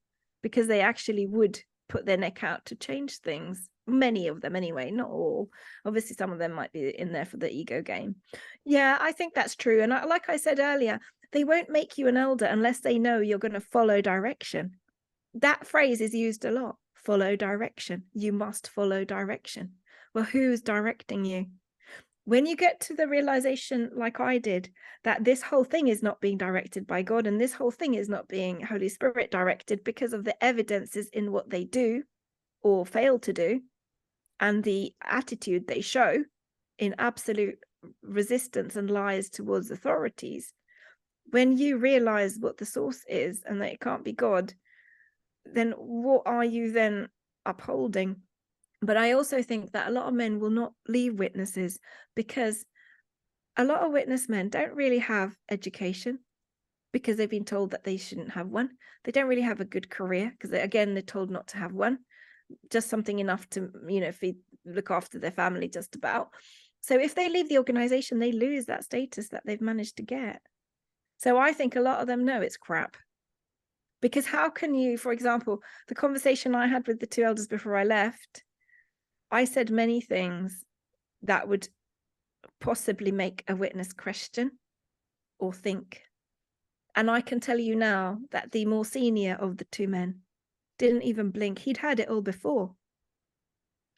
because they actually would put their neck out to change things. Many of them anyway, not all. Obviously some of them might be in there for the ego game. Yeah, I think that's true. And like I said earlier, they won't make you an elder unless they know you're going to follow direction. That phrase is used a lot. Follow direction. You must follow direction. Well, who's directing you? When you get to the realization, like I did, that this whole thing is not being directed by God, and this whole thing is not being Holy Spirit directed because of the evidences in what they do or fail to do, and the attitude they show in absolute resistance and lies towards authorities, when you realize what the source is and that it can't be God, then what are you then upholding? But I also think that a lot of men will not leave witnesses because a lot of witness men don't really have education because they've been told that they shouldn't have one. They don't really have a good career because, again, they're told not to have one. Just something enough to, look after their family just about. So if they leave the organization, they lose that status that they've managed to get. So I think a lot of them know it's crap. Because how can you, for example, the conversation I had with the two elders before I left, I said many things that would possibly make a witness question or think. And I can tell you now that the more senior of the two men didn't even blink. He'd heard it all before.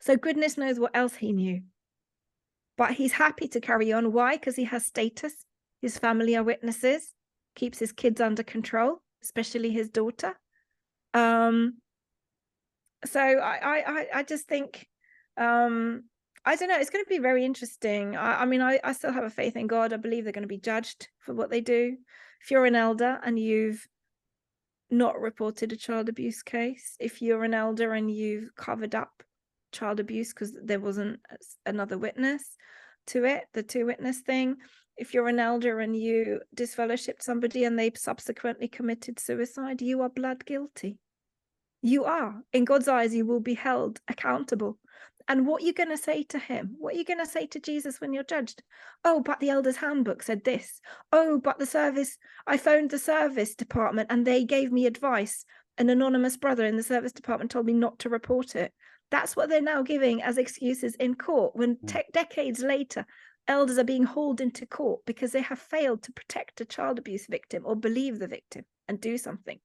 So goodness knows what else he knew. But he's happy to carry on. Why? Because he has status. His family are witnesses, keeps his kids under control, especially his daughter. So I just think, I don't know, it's going to be very interesting. I still have a faith in God. I believe they're going to be judged for what they do. If you're an elder and you've not reported a child abuse case, if you're an elder and you've covered up child abuse because there wasn't another witness, to it, the two witness thing. If you're an elder and you disfellowshipped somebody and they subsequently committed suicide, you are blood guilty. You are. In God's eyes, you will be held accountable. And what are you going to say to him? What are you going to say to Jesus when you're judged? Oh, but the elder's handbook said this. Oh, but I phoned the service department and they gave me advice. An anonymous brother in the service department told me not to report it. That's what they're now giving as excuses in court when decades later, elders are being hauled into court because they have failed to protect a child abuse victim or believe the victim and do something.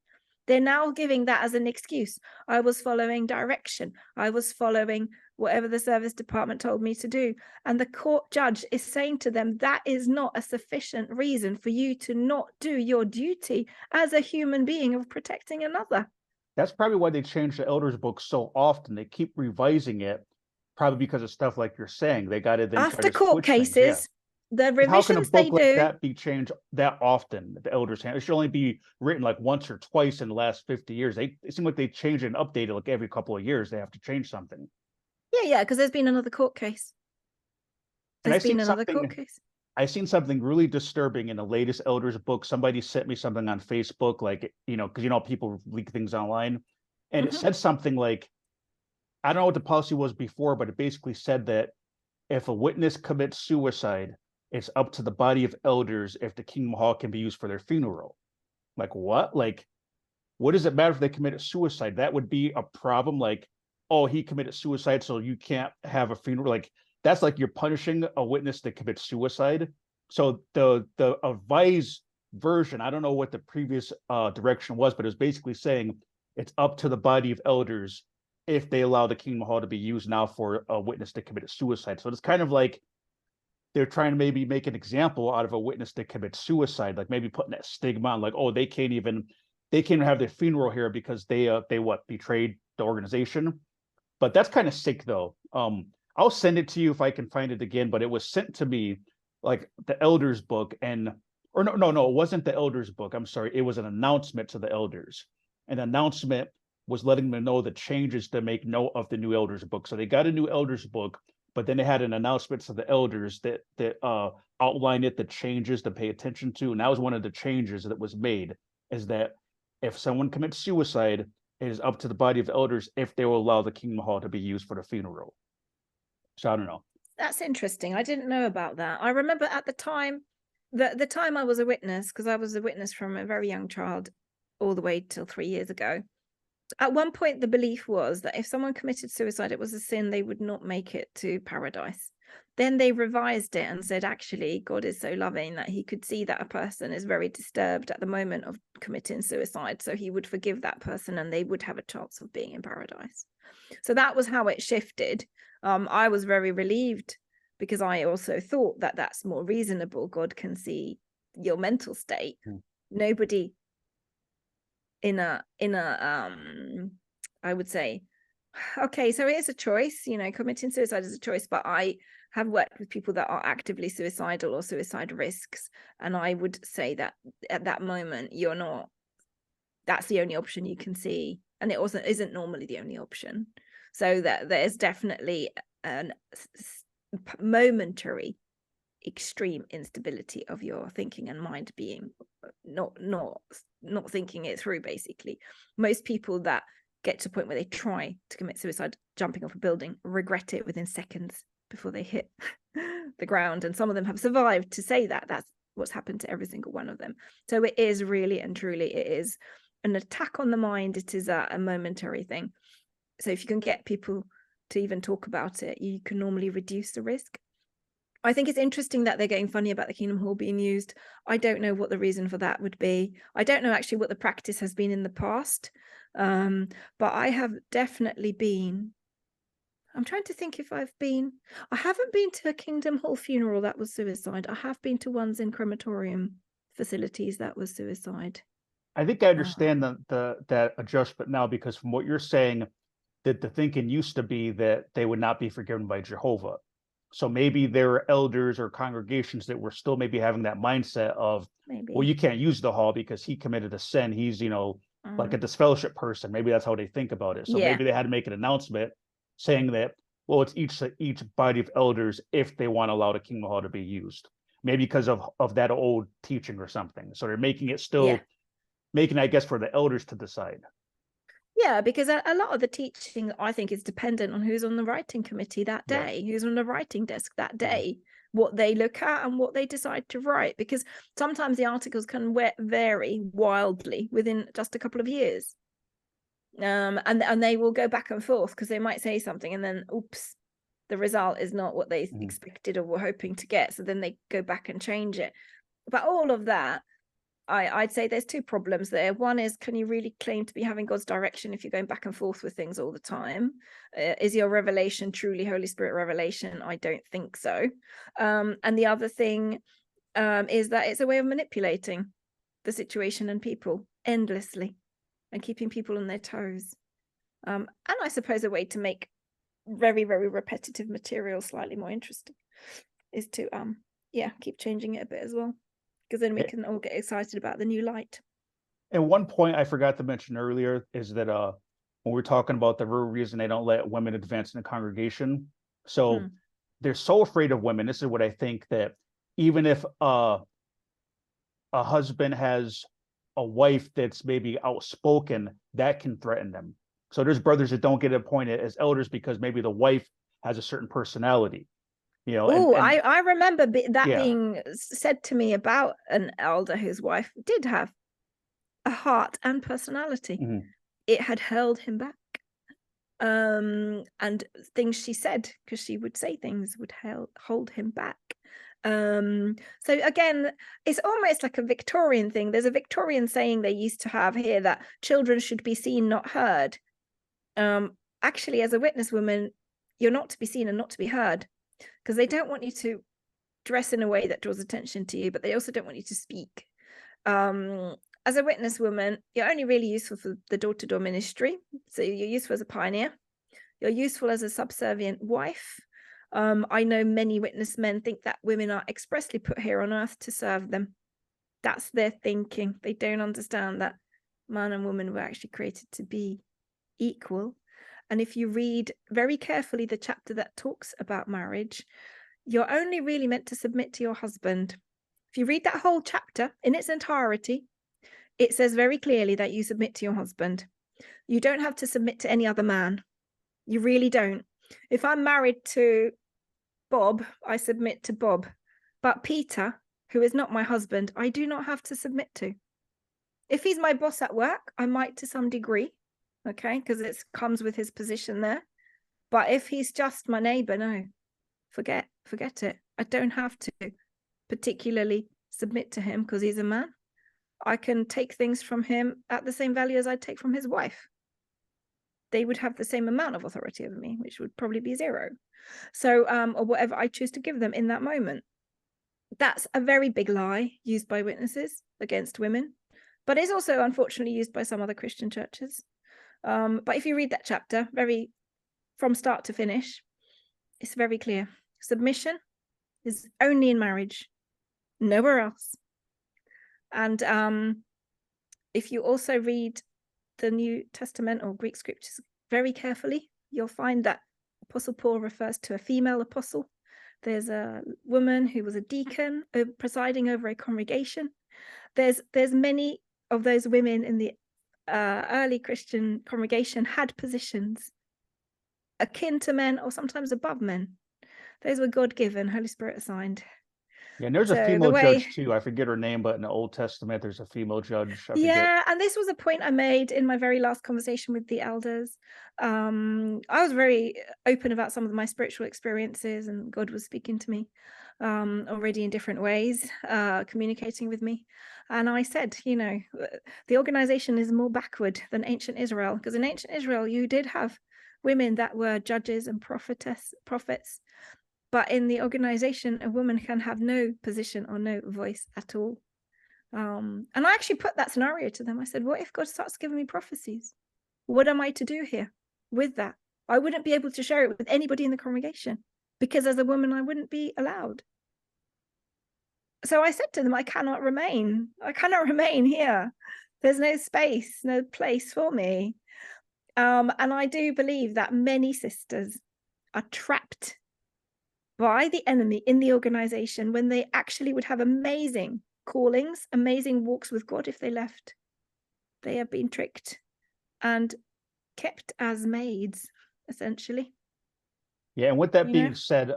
They're now giving that as an excuse. I was following direction. I was following whatever the service department told me to do. And the court judge is saying to them, that is not a sufficient reason for you to not do your duty as a human being of protecting another.
That's probably why they change the elders book so often. They keep revising it, probably because of stuff like you're saying. They got to then
after court cases. The revisions
how can a book like
do
that be changed that often? The elders hand, it should only be written like once or twice in the last 50 years. It seem like they change and update it like every couple of years. They have to change something.
Yeah, because there's been another court case. I've seen something
really disturbing in the latest elders book. Somebody sent me something on Facebook, like, because people leak things online, and it said something like, I don't know what the policy was before, but it basically said that if a witness commits suicide, it's up to the body of elders if the Kingdom Hall can be used for their funeral. Like, what? Like, what does it matter if they committed suicide? That would be a problem. Like, oh, he committed suicide, so you can't have a funeral. Like, that's like you're punishing a witness that commits suicide. So the advised version, I don't know what the previous direction was, but it was basically saying it's up to the body of elders if they allow the Kingdom Hall to be used now for a witness that committed suicide. So it's kind of like they're trying to maybe make an example out of a witness that commits suicide, like maybe putting that stigma on, like, oh, they can't even have their funeral here because they betrayed the organization. But that's kind of sick, though. I'll send it to you if I can find it again. But it was sent to me like the elders book, or no, it wasn't the elders book. I'm sorry, it was an announcement to the elders. An announcement was letting them know the changes to make note of the new elders book. So they got a new elders book, but then they had an announcement to the elders that outlined it, the changes to pay attention to. And that was one of the changes that was made, is that if someone commits suicide, it is up to the body of elders if they will allow the Kingdom Hall to be used for the funeral. So I don't know.
That's interesting. I didn't know about that. I remember at the time, the time I was a witness, because I was a witness from a very young child all the way till 3 years ago. At one point, the belief was that if someone committed suicide, it was a sin, they would not make it to paradise. Then they revised it and said, actually, God is so loving that he could see that a person is very disturbed at the moment of committing suicide. So he would forgive that person and they would have a chance of being in paradise. So that was how it shifted. I was very relieved because I also thought that that's more reasonable. God can see your mental state. Nobody in a I would say, okay, so it is a choice, committing suicide is a choice, but I have worked with people that are actively suicidal or suicide risks, and I would say that at that moment that's the only option you can see, and it also isn't normally the only option. So that there's definitely an momentary extreme instability of your thinking and mind being not thinking it through. Basically, most people that get to a point where they try to commit suicide jumping off a building regret it within seconds before they hit the ground, and some of them have survived to say that that's what's happened to every single one of them. So it is really and truly, it is an attack on the mind. It is a momentary thing. So if you can get people to even talk about it, you can normally reduce the risk. I think it's interesting that they're getting funny about the Kingdom Hall being used. I don't know what the reason for that would be. I don't know actually what the practice has been in the past. But I have definitely been, I'm trying to think if I haven't been to a Kingdom Hall funeral that was suicide. I have been to ones in crematorium facilities that was suicide.
I think I understand that adjustment now, because from what you're saying, that the thinking used to be that they would not be forgiven by Jehovah. So maybe there are elders or congregations that were still maybe having that mindset of, well, you can't use the hall because he committed a sin. He's, like a disfellowship person. Maybe that's how they think about it. So maybe they had to make an announcement saying that Well, it's each body of elders if they want to allow the kingdom hall to be used. Maybe because of that old teaching or something. So they're making it
Yeah.
still making, I guess, for the elders to decide.
Yeah, because a lot of the teaching, I think, is dependent on who's on the writing committee that
Yeah.
day, who's on the writing desk that day, what they look at and what they decide to write. Because sometimes the articles can vary wildly within just a couple of years. And they will go back and forth because they might say something and then, oops, the result is not what they expected or were hoping to get. So then they go back and change it. But all of that, I'd say there's two problems there. One is, can you really claim to be having God's direction if you're going back and forth with things all the time? Is your revelation truly Holy Spirit revelation? I don't think so. And the other thing is that it's a way of manipulating the situation and people endlessly and keeping people on their toes. And I suppose a way to make very, very repetitive material slightly more interesting is to keep changing it a bit as well, because then we can all get excited about the new light.
And one point I forgot to mention earlier is that when we're talking about the real reason they don't let women advance in the congregation, so they're so afraid of women. This is what I think, that even if a husband has a wife that's maybe outspoken, that can threaten them. So there's brothers that don't get appointed as elders because maybe the wife has a certain personality, you know.
Oh,
And
I remember that being said to me about an elder whose wife did have a heart and personality. It had held him back. And things she said, because she would say things, would hold him back. So again, it's almost like a Victorian thing. There's a Victorian saying they used to have here that children should be seen, not heard. Actually, as a witness woman, you're not to be seen and not to be heard, because they don't want you to dress in a way that draws attention to you, but they also don't want you to speak. As a witness woman, you're only really useful for the door-to-door ministry. So you're useful as a pioneer. You're useful as a subservient wife. I know many witness men think that women are expressly put here on earth to serve them. That's their thinking. They don't understand that man and woman were actually created to be equal. And if you read very carefully the chapter that talks about marriage, you're only really meant to submit to your husband. If you read that whole chapter in its entirety, it says very clearly that you submit to your husband. You don't have to submit to any other man. You really don't. If I'm married to Bob, I submit to Bob. But Peter, who is not my husband, I do not have to submit to. If he's my boss at work, I might to some degree, okay, because it comes with his position there. But if he's just my neighbor, no, forget it. I don't have to particularly submit to him because he's a man. I can take things from him at the same value as I'd take from his wife. They would have the same amount of authority over me, which would probably be 0. So, or whatever I choose to give them in that moment. That's a very big lie used by witnesses against women, but it's also unfortunately used by some other Christian churches. But if you read that chapter from start to finish, it's very clear. Submission is only in marriage, nowhere else. And if you also read the New Testament or Greek scriptures very carefully, you'll find that Apostle Paul refers to a female apostle. There's a woman who was a deacon presiding over a congregation. There's many of those women in the early Christian congregation had positions akin to men or sometimes above men. Those were God-given, Holy Spirit assigned.
Yeah, and there's a female judge too. I forget her name, but in the Old Testament, there's a female judge.
Yeah, and this was a point I made in my very last conversation with the elders. I was very open about some of my spiritual experiences, and God was speaking to me already in different ways, communicating with me. And I said, the organization is more backward than ancient Israel, because in ancient Israel, you did have women that were judges and prophets. But in the organization, a woman can have no position or no voice at all. And I actually put that scenario to them. I said, what if God starts giving me prophecies? What am I to do here with that? I wouldn't be able to share it with anybody in the congregation because as a woman, I wouldn't be allowed. So I said to them, I cannot remain here. There's no space, no place for me. And I do believe that many sisters are trapped by the enemy in the organization when they actually would have amazing callings, amazing walks with God if they left. They have been tricked and kept as maids, essentially.
Yeah, and with that being said,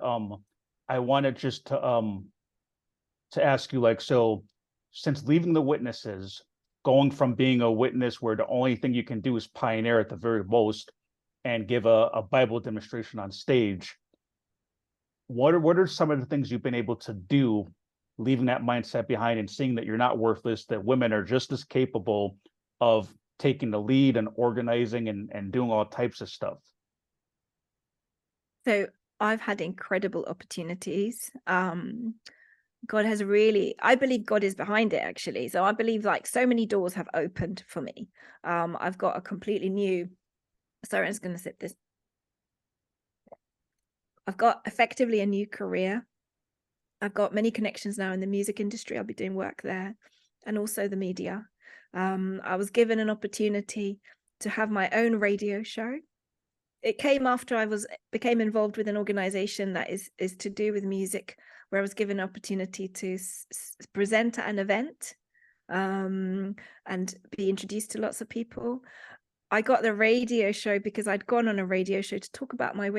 I wanted just to ask you, like, so since leaving the witnesses, going from being a witness where the only thing you can do is pioneer at the very most and give a Bible demonstration on stage, what are some of the things you've been able to do, leaving that mindset behind and seeing that you're not worthless, that women are just as capable of taking the lead and organizing and doing all types of stuff?
So I've had incredible opportunities. God has really, I believe God is behind it, actually. So I believe like so many doors have opened for me. I've got a completely new, sorry, I'm just going to sip this. I've got effectively a new career. I've got many connections now in the music industry. I'll be doing work there, and also the media. I was given an opportunity to have my own radio show. It came after I became involved with an organization that is to do with music, where I was given an opportunity to present at an event and be introduced to lots of people. I got the radio show because I'd gone on a radio show to talk about my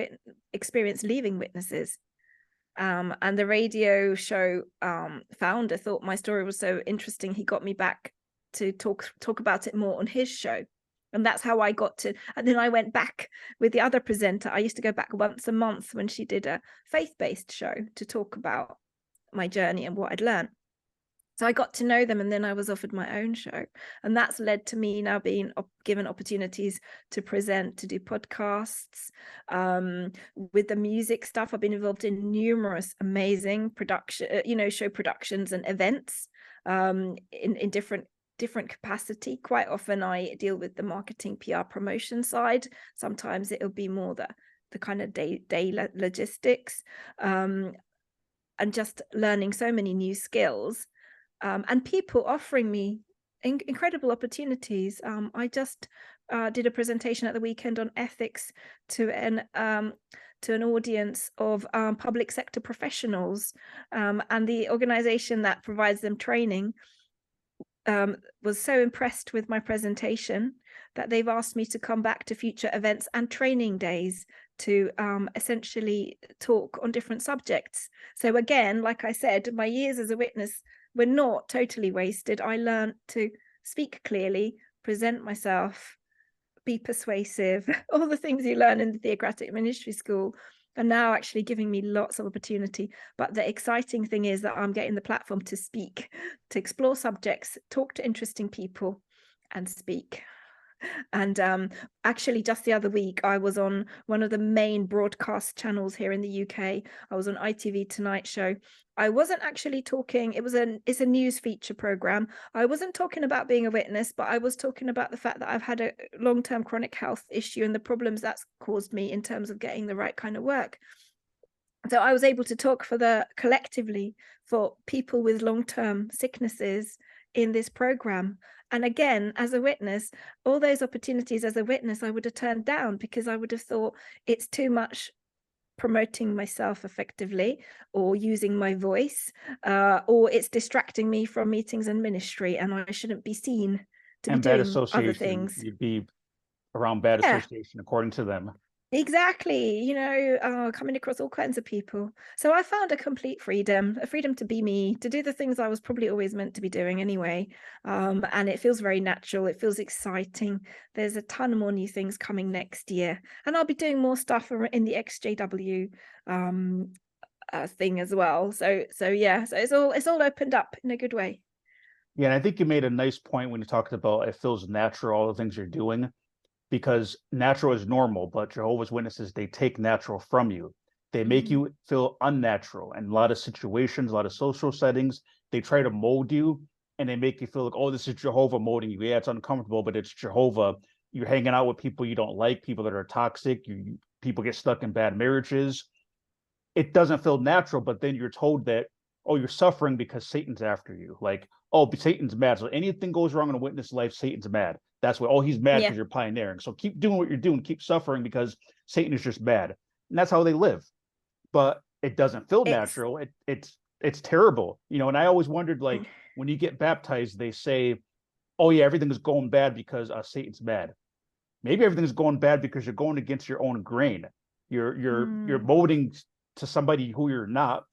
experience leaving witnesses. And the radio show founder thought my story was so interesting, he got me back to talk about it more on his show. And that's how I got to, and then I went back with the other presenter. I used to go back once a month when she did a faith-based show to talk about my journey and what I'd learned. So I got to know them, and then I was offered my own show. And that's led to me now being given opportunities to present, to do podcasts. With the music stuff, I've been involved in numerous amazing show productions and events in different capacity. Quite often I deal with the marketing, PR, promotion side. Sometimes it'll be more the kind of day logistics, and just learning so many new skills, and people offering me incredible opportunities. I just did a presentation at the weekend on ethics to an audience of public sector professionals, and the organization that provides them training was so impressed with my presentation that they've asked me to come back to future events and training days to essentially talk on different subjects. So again, like I said, my years as a witness were not totally wasted. I learned to speak clearly, present myself, be persuasive, all the things you learn in the theocratic ministry school are now actually giving me lots of opportunity. But the exciting thing is that I'm getting the platform to speak, to explore subjects, talk to interesting people, and speak. And actually, just the other week, I was on one of the main broadcast channels here in the UK. I was on ITV Tonight Show. I wasn't actually talking, it's a news feature program. I wasn't talking about being a witness, but I was talking about the fact that I've had a long-term chronic health issue and the problems that's caused me in terms of getting the right kind of work. So I was able to talk collectively for people with long-term sicknesses in this program. And again, as a witness, all those opportunities as a witness, I would have turned down because I would have thought it's too much promoting myself effectively or using my voice, or it's distracting me from meetings and ministry, and I shouldn't be seen to be doing other things.
You'd be around bad association, according to them.
Exactly, coming across all kinds of people. So I found a complete freedom, a freedom to be me, to do the things I was probably always meant to be doing anyway. And it feels very natural. It feels exciting. There's a ton more new things coming next year. And I'll be doing more stuff in the XJW thing as well. So yeah, so it's all opened up in a good way.
Yeah, and I think you made a nice point when you talked about it feels natural, all the things you're doing, because natural is normal, but Jehovah's Witnesses, they take natural from you. They make you feel unnatural. And a lot of situations, a lot of social settings, they try to mold you and they make you feel like, oh, this is Jehovah molding you. Yeah, it's uncomfortable, but it's Jehovah. You're hanging out with people you don't like, people that are toxic. People get stuck in bad marriages. It doesn't feel natural, but then you're told that, oh, you're suffering because Satan's after you. Like, oh, Satan's mad. So anything goes wrong in a witness life, Satan's mad. That's what, oh, he's mad because you're pioneering. So keep doing what you're doing, keep suffering because Satan is just bad. and that's how they live. But it doesn't feel
It's
natural. It's terrible, you know. And I always wondered, like, when you get baptized, they say, "Oh yeah, everything is going bad because Satan's bad." Maybe everything's going bad because you're going against your own grain. You're molding to somebody who you're not,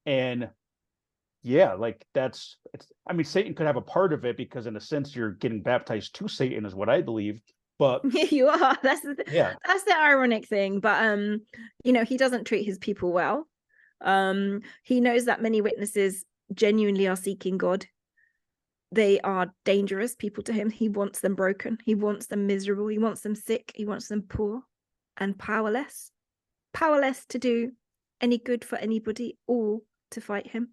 and yeah, like that's it's. I mean, Satan could have a part of it because in a sense you're getting baptized to Satan, is what I believe. But
you are.
yeah,
That's the ironic thing. But you know, he doesn't treat his people well. He knows that many witnesses genuinely are seeking God. They are dangerous people to him. He wants them broken. He wants them miserable. He wants them sick. He wants them poor and powerless. Powerless to do any good for anybody or to fight him.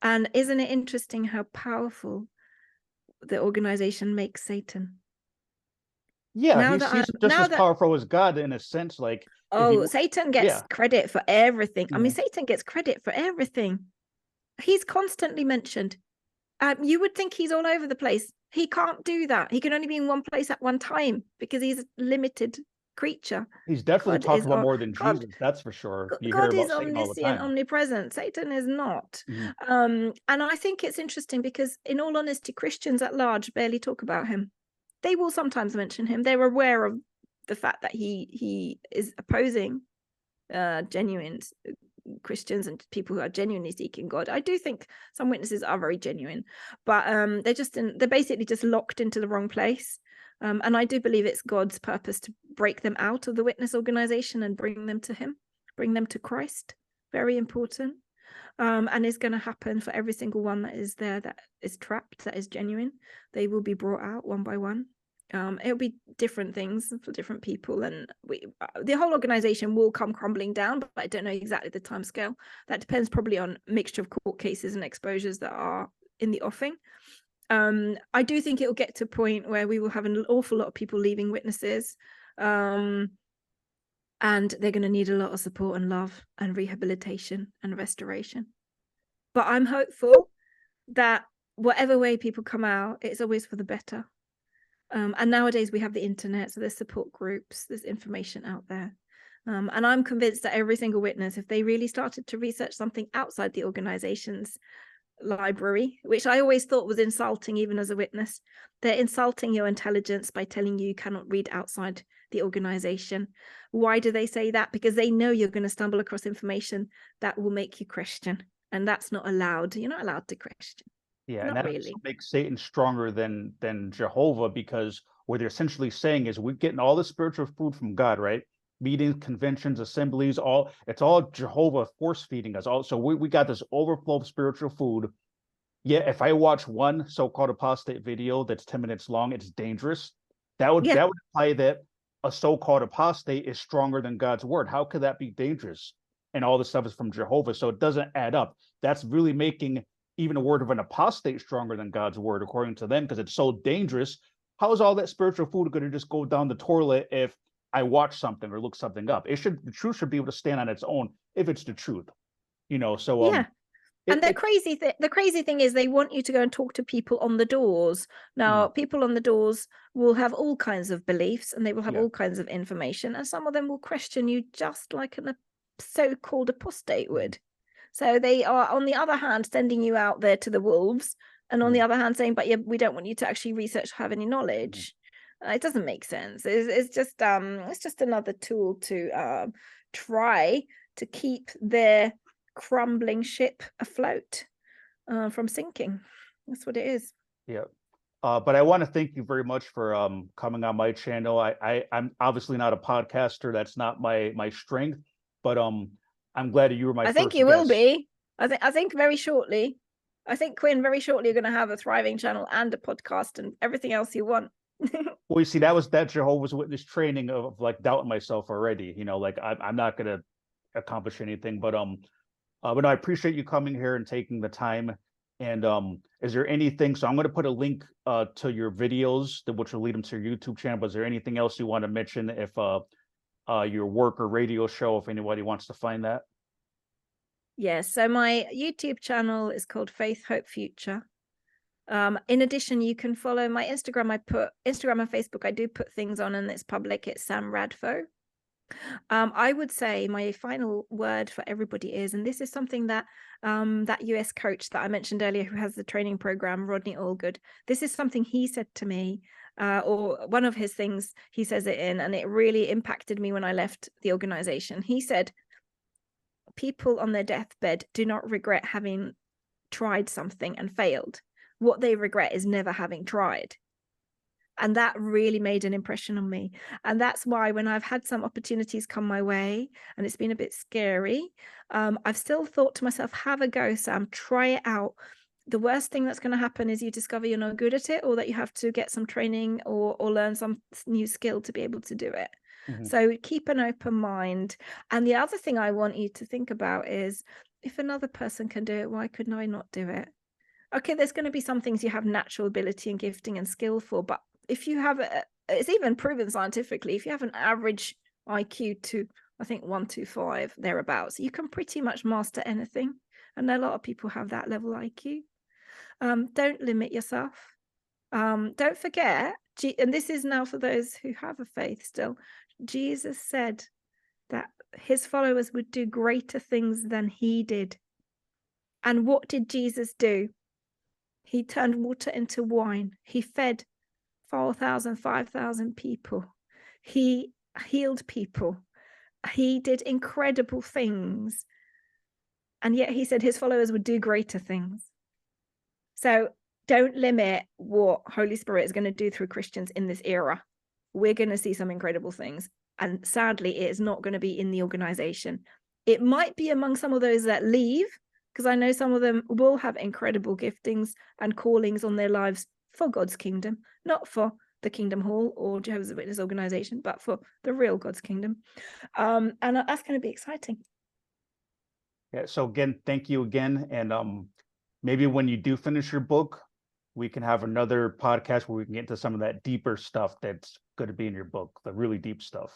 And isn't it interesting how powerful the organization makes Satan?
yeah,
Now
he's
that
just as powerful as God in a sense. Like if
oh,
you,
Satan gets
yeah,
credit for everything. I mean,
mm,
Satan gets credit for everything. He's constantly mentioned. You would think he's all over the place. He can't do that. He can only be in one place at one time because he's a limited creature.
he's definitely
God
talked
is
about more than
God.
Jesus. That's for sure. You hear
God is
about Satan all the
omniscient,
time.
omnipresent. Satan is not.
Mhm.
And I think it's interesting because, in all honesty, Christians at large barely talk about him. They will sometimes mention him. They're aware of the fact that he is opposing genuine Christians and people who are genuinely seeking God. I do think some witnesses are very genuine, but they're basically just locked into the wrong place. And I do believe it's God's purpose to break them out of the witness organization and bring them to him, bring them to Christ. Very important. And it's going to happen for every single one that is there, that is trapped, that is genuine. They will be brought out one by one. It'll be different things for different people, and the whole organization will come crumbling down, but I don't know exactly the time scale. That depends probably on a mixture of court cases and exposures that are in the offing. I do think it will get to a point where we will have an awful lot of people leaving witnesses, and they're going to need a lot of support and love and rehabilitation and restoration. But I'm hopeful that whatever way people come out, it's always for the better. And nowadays we have the internet, so there's support groups, there's information out there. And I'm convinced that every single witness, if they really started to research something outside the organization's library, which I always thought was insulting even as a witness, they're insulting your intelligence by telling you cannot read outside the organization. Why do they say that? Because they know you're going to stumble across information that will make you Christian, and that's not allowed. You're not allowed to Christian.
Yeah, and
Not
that also
really.
makes Satan stronger than Jehovah, because what they're essentially saying is we're getting all the spiritual food from God, right? Meetings, conventions, assemblies, all it's all Jehovah force feeding us. Also, we got this overflow of spiritual food. Yeah, if I watch one so-called apostate video that's 10 minutes long, it's dangerous.
Yeah.
That would imply that a so-called apostate is stronger than God's word. How could that be dangerous? And all this stuff is from Jehovah, so it doesn't add up. That's really making even a word of an apostate stronger than God's word, according to them, because it's so dangerous. How is all that spiritual food going to just go down the toilet if I watch something or look something up? The truth should be able to stand on its own if it's the truth, you know. So
Yeah. And
it
the crazy thing is they want you to go and talk to people on the doors. Now, people on the doors will have all kinds of beliefs and they will have
yeah.
all kinds of information, and some of them will question you just like a so-called apostate would. So they are, on the other hand, sending you out there to the wolves, and on the other hand saying, but yeah, we don't want you to actually research, have any knowledge. It doesn't make sense. It's just another tool to try to keep their crumbling ship afloat from sinking. That's what it is.
Yeah. But I want to thank you very much for coming on my channel. I'm obviously not a podcaster. That's not my strength, but I'm glad that you were my
I think
first
you will
guest.
be. I think very shortly. I think Quinn very shortly you're going to have a thriving channel and a podcast and everything else you want.
Well, you see, that Jehovah's Witness training of like doubting myself already. You know, like I'm not gonna accomplish anything, but no, I appreciate you coming here and taking the time. And is there anything? So I'm going to put a link to your videos, which will lead them to your YouTube channel. But is there anything else you want to mention if your work or radio show, if anybody wants to find that?
Yes, so my YouTube channel is called Faith Hope Future. In addition, you can follow my Instagram. I put Instagram and Facebook. I do put things on, and it's public. It's Sam Radfo. I would say my final word for everybody is, and this is something that that US coach that I mentioned earlier, who has the training program, Rodney Allgood, this is something he said to me, or one of his things he says it in, and it really impacted me when I left the organization. He said, people on their deathbed do not regret having tried something and failed. What they regret is never having tried. And that really made an impression on me. And that's why when I've had some opportunities come my way and it's been a bit scary, I've still thought to myself, have a go, Sam, try it out. The worst thing that's going to happen is you discover you're not good at it, or that you have to get some training or learn some new skill to be able to do it.
Mhm.
So keep an open mind. And the other thing I want you to think about is, if another person can do it, why couldn't I not do it? Okay, there's going to be some things you have natural ability and gifting and skill for, but if you have it's even proven scientifically, if you have an average IQ to, I think, 125 thereabouts, you can pretty much master anything. And a lot of people have that level IQ. Don't limit yourself. Don't forget, and this is now for those who have a faith still, Jesus said that his followers would do greater things than he did. And what did Jesus do? He turned water into wine. He fed 4,000, 5,000 people. He healed people. He did incredible things. And yet he said his followers would do greater things. So don't limit what Holy Spirit is going to do through Christians in this era. We're going to see some incredible things. And sadly, it is not going to be in the organization. It might be among some of those that leave, because I know some of them will have incredible giftings and callings on their lives for God's kingdom, not for the Kingdom Hall or Jehovah's Witness organization, but for the real God's kingdom. And that's going to be exciting.
Yeah. So again, thank you again. And maybe when you do finish your book, we can have another podcast where we can get into some of that deeper stuff that's going to be in your book, the really deep stuff.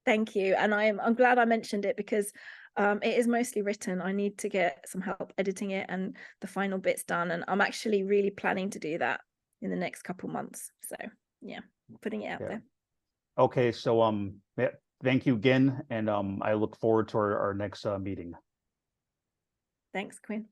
Thank you. And I'm glad I mentioned it, because it is mostly written. I need to get some help editing it and the final bits done. And I'm actually really planning to do that in the next couple months. So yeah, putting it out there.
Okay. So yeah, thank you again. And I look forward to our next meeting.
Thanks, Quinn.